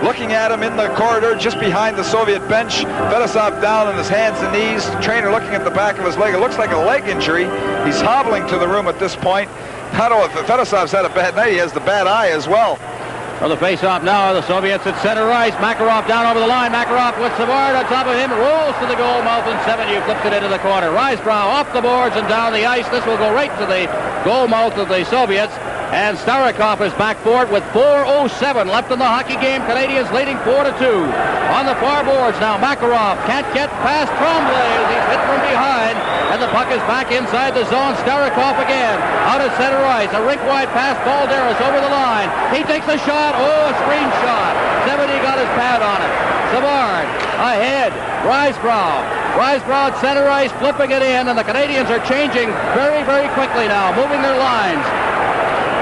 looking at him in the corridor just behind the Soviet bench. Fedosov down on his hands and knees. The trainer looking at the back of his leg. It looks like a leg injury. He's hobbling to the room at this point. I don't know if Fedosov's had a bad night. He has the bad eye as well. For the face-off now, the Soviets at center ice. Makarov down over the line. Makarov with Savard on top of him. Rolls to the goal mouth, and 7 flipped it into the corner. Risebrow off the boards and down the ice. This will go right to the goal mouth of the Soviets. And Starikov is back for it with 4:07 left in the hockey game. Canadiens leading 4-2. On the far boards now, Makarov can't get past Tremblay as he's hit from behind. And the puck is back inside the zone. Starikov again. Out at center ice. A rink-wide pass. Balderas over the line. He takes a shot. Oh, a screen shot. 70 got his pad on it. Savard ahead. Risebrow. Risebrow at center ice, flipping it in. And the Canadiens are changing very, very quickly now, moving their lines.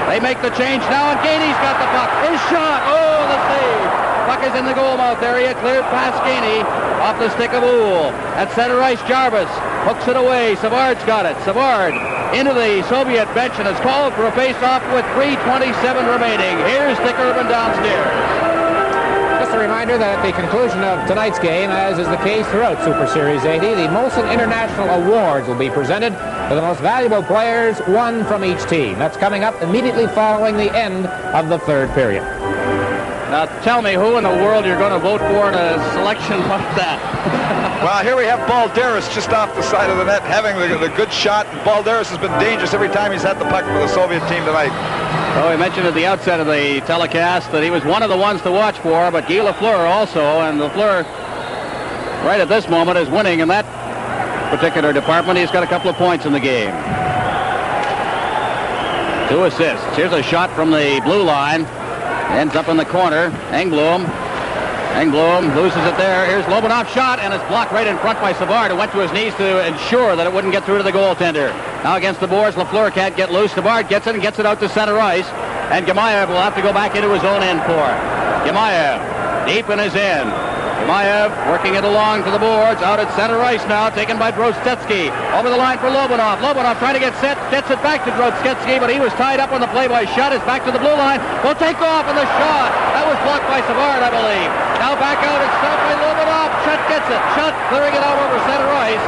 They make the change now, and Gainey's got the puck. His shot. Oh, the save. Puck is in the goal mouth area. Cleared past Gainey off the stick of Uhl. At center ice, Jarvis hooks it away. Savard's got it. Savard into the Soviet bench, and is called for a face-off with 3:27 remaining. Here's Dick Urban downstairs. Just a reminder that at the conclusion of tonight's game, as is the case throughout Super Series 80, the Molson International Awards will be presented for the most valuable players, one from each team. That's coming up immediately following the end of the third period. Now tell me who in the world you're going to vote for in a selection like that. Well, here we have Balderas just off the side of the net having the good shot. And Balderas has been dangerous every time he's had the puck for the Soviet team tonight. Well, we mentioned at the outset of the telecast that he was one of the ones to watch for, but Guy Lafleur also, and Lafleur right at this moment is winning in that particular department. He's got a couple of points in the game. 2 assists. Here's a shot from the blue line. Ends up in the corner. Engblom loses it there. Here's Lobanov's shot, and it's blocked right in front by Savard, who went to his knees to ensure that it wouldn't get through to the goaltender. Now against the boards, Lafleur can't get loose. Savard gets it and gets it out to center ice, and Gemayev will have to go back into his own end for it. Gemayev deep in his end. Gemayev working it along to the boards, out at center ice now, taken by Drostetsky. Over the line for Lobanov. Lobanov trying to get set, gets it back to Drostetsky, but he was tied up on the play by Shutt. It's back to the blue line. Will take off, and the shot. That was blocked by Savard, I believe. Now back out, it's stopped by Lobanov. Shutt gets it. Shutt clearing it out over center ice.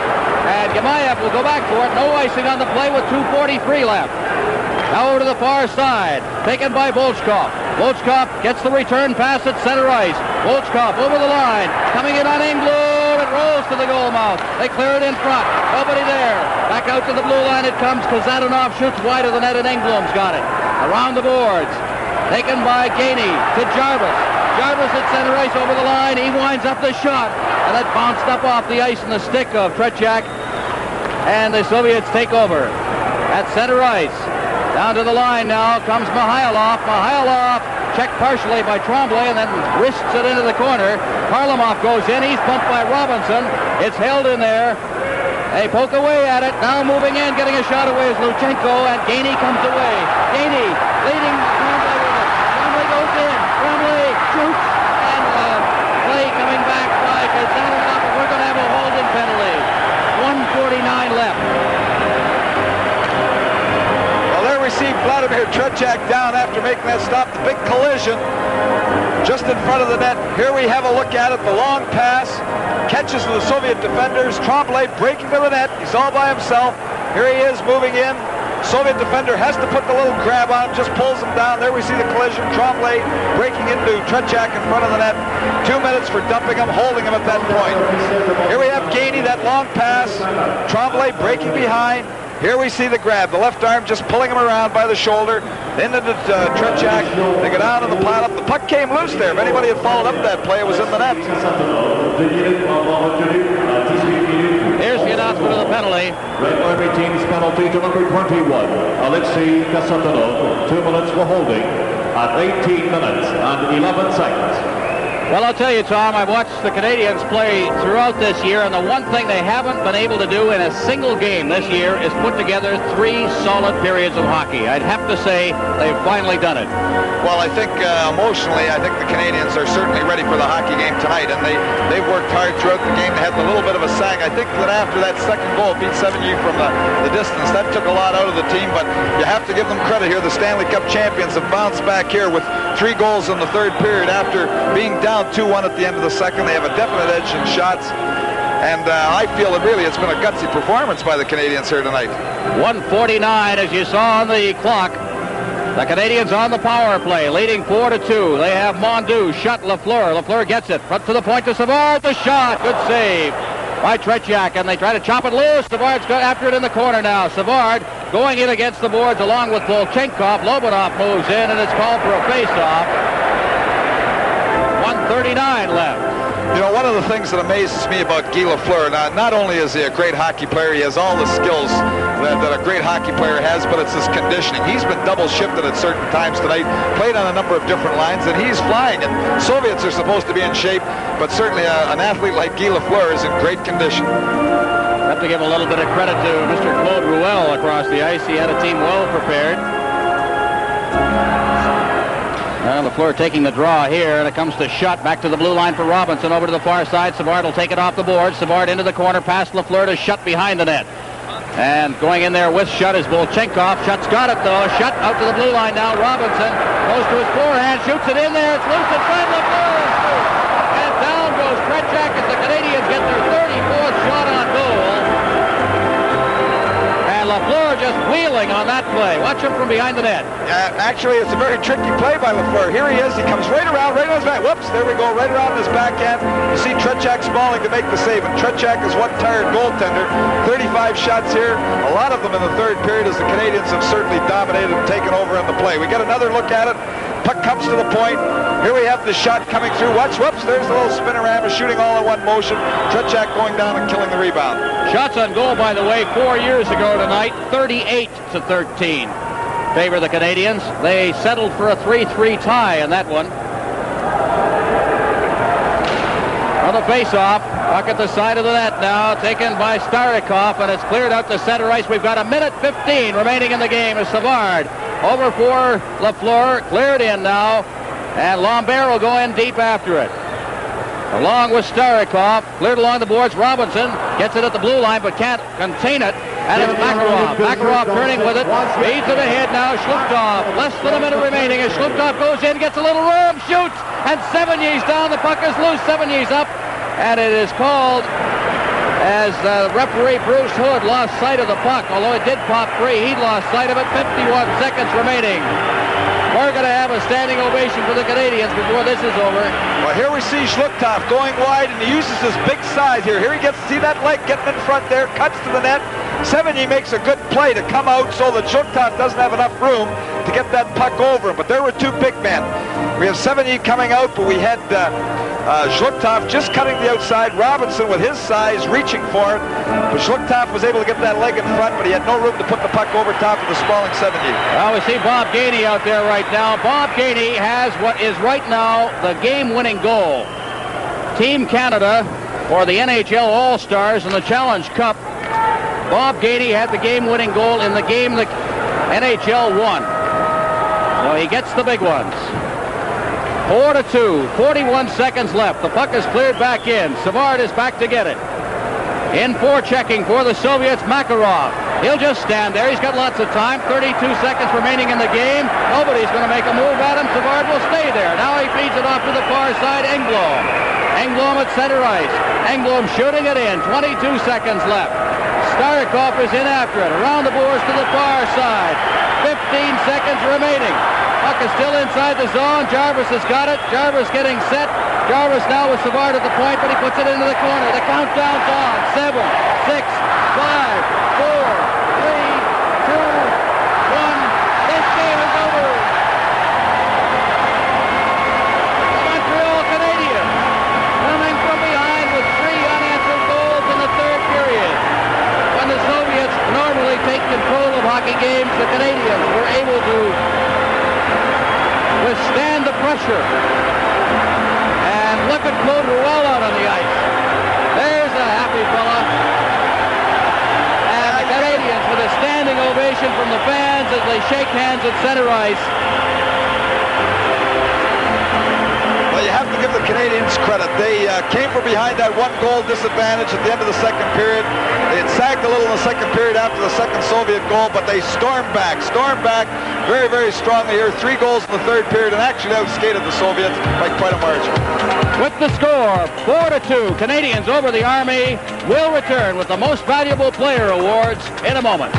And Gemayev will go back for it. No icing on the play with 2:43 left. Now over to the far side, taken by Volchkov. Volchkov gets the return pass at center ice. Volchkov over the line, coming in on Engblom. It rolls to the goal mouth. They clear it in front. Nobody there. Back out to the blue line it comes. Kazadanov shoots wide of the net, and Engblom's got it. Around the boards, taken by Gainey to Jarvis. Jarvis at center ice over the line. He winds up the shot, and that bounced up off the ice in the stick of Tretiak. And the Soviets take over at center ice. Down to the line now comes Mihailov. Mihailov checked partially by Tremblay and then wrists it into the corner. Varlamov goes in. He's bumped by Robinson. It's held in there. They poke away at it. Now moving in, getting a shot away is Luchenko, and Gainey comes away. Gainey leading Tremblay with it. Tremblay goes in. Tremblay shoots, and play coming back by Kazadanov. We're going to have a holding penalty. 1:49 left. See Vladimir Tretiak down after making that stop. The big collision just in front of the net. Here we have a look at it. The long pass catches the Soviet defenders. Tremblay breaking to the net. He's all by himself. Here he is moving in. Soviet defender has to put the little grab on him, just pulls him down. There we see the collision. Tremblay breaking into Tretiak in front of the net. 2 minutes for dumping him, holding him at that point. Here we have Gainey, that long pass. Tremblay breaking behind. Here we see the grab, the left arm just pulling him around by the shoulder, into Tretiak. They go down to the pile-up. The puck came loose there. If anybody had followed up that play, it was in the net. Here's the announcement of the penalty. Red Army team's penalty to number 21, Alexei Kasatonov. 2 minutes for holding at 18 minutes and 11 seconds. Well, I'll tell you, Tom, I've watched the Canadiens play throughout this year, and the one thing they haven't been able to do in a single game this year is put together 3 solid periods of hockey. I'd have to say they've finally done it. Well, I think emotionally, I think the Canadiens are certainly ready for the hockey game tonight, and they've worked hard throughout the game. They had a little bit of a sag. I think that after that second goal beat 7U from the distance, that took a lot out of the team, but you have to give them credit here. The Stanley Cup champions have bounced back here with 3 goals in the third period after being down 2-1 at the end of the second. They have a definite edge in shots, and I feel that really it's been a gutsy performance by the Canadiens here tonight. 1:49 as you saw on the clock. The Canadiens on the power play, leading 4-2. They have Mondu, shot Lafleur. Lafleur gets it, front to the point to Savard. The shot, good save by Tretiak, and they try to chop it loose. Savard's got after it in the corner now. Savard going in against the boards along with Volchenkov. Lobanov moves in, and it's called for a face-off. 1:39 left. You know, one of the things that amazes me about Guy Lafleur, not only is he a great hockey player, he has all the skills that a great hockey player has, but it's his conditioning. He's been double shifted at certain times tonight, played on a number of different lines, and he's flying. And Soviets are supposed to be in shape, but certainly an athlete like Guy Lafleur is in great condition. I have to give a little bit of credit to Mr. Claude Ruel across the ice. He had a team well prepared. Lafleur taking the draw here, and it comes to Shutt back to the blue line for Robinson over to the far side. Savard will take it off the board. Savard into the corner, past Lafleur to Shutt behind the net. And going in there with Shutt is Volchenkov. Shutt's got it though. Shutt out to the blue line now. Robinson goes to his forehand, shoots it in there. It's loose in front. Lafleur is through. And down goes Tretiak as the Canadiens get their 34th shot on goal. And Lafleur just wheeling on that play. Watch him from behind the net. Actually, it's a very tricky play by Lafleur. Here he is. He comes right around, right on his back. Whoops, there we go, right around his backhand. You see Tretiak spalling to make the save, and Tretiak is one tired goaltender. 35 shots here, a lot of them in the third period, as the Canadiens have certainly dominated and taken over in the play. We get another look at it. Puck comes to the point. Here we have the shot coming through. Watch, whoops, there's the little spinorama, shooting all in one motion. Tretiak going down and killing the rebound. Shots on goal, by the way, 4 years ago tonight, 38-13. Favor the Canadiens. They settled for a 3-3 tie in that one. On the face-off, puck at the side of the net now, taken by Starikov, and it's cleared out to center ice. We've got 1:15 remaining in the game as Savard over for Lafleur, cleared in now, and Lambert will go in deep after it. Along with Starikov, cleared along the boards. Robinson gets it at the blue line, but can't contain it. And it's Makarov. Makarov turning with it. Feeds it ahead now. Shluptov. Less than a minute remaining as Shluptov goes in, gets a little room, shoots, and Sevigny's down. The puck is loose. Sevigny's up, and it is called as referee Bruce Hood lost sight of the puck. Although it did pop free, he lost sight of it. 51 seconds remaining. We're going to have a standing ovation for the Canadiens before this is over. Well, here we see Shluptov going wide, and he uses his big size here. Here he gets, see that leg getting in front there, cuts to the net. Sevigny makes a good play to come out so that Shluptov doesn't have enough room to get that puck over him. But there were 2 big men. We have Sevigny coming out, but we had Shluptov just cutting the outside. Robinson with his size reaching for it. But Shluptov was able to get that leg in front, but he had no room to put the puck over top of the sprawling Sevigny. Well, we see Bob Gainey out there right now. Bob Gainey has what is right now the game-winning goal. Team Canada for the NHL All-Stars in the Challenge Cup. Bob Gainey had the game-winning goal in the game the NHL won. So he gets the big ones. 4-2, 41 seconds left. The puck is cleared back in. Savard is back to get it. In forechecking for the Soviets, Makarov. He'll just stand there. He's got lots of time. 32 seconds remaining in the game. Nobody's going to make a move at him. Savard will stay there. Now he feeds it off to the far side. Engblom. Engblom at center ice. Engblom shooting it in. 22 seconds left. Starikov is in after it. Around the boards to the far side. 15 seconds remaining. Puck is still inside the zone. Jarvis has got it. Jarvis getting set. Jarvis now with Savard at the point, but he puts it into the corner. The countdown's on. 7, 6, 5, 4, 3, 2, 1. This game is over. The Montreal Canadiens coming from behind with 3 unanswered goals in the third period. When the pressure. And look at Claude Roel out on the ice. There's a happy fella. And the Canadiens with a standing ovation from the fans as they shake hands at center ice. Well, you have to give the Canadiens credit. They came from behind that 1-goal disadvantage at the end of the second period. They had sagged a little in the second period after the second Soviet goal, but they stormed back very, very strongly here. 3 goals in the third period and actually outskated the Soviets by quite a margin. With the score, 4-2, Canadiens over the Army. Will return with the Most Valuable Player awards in a moment.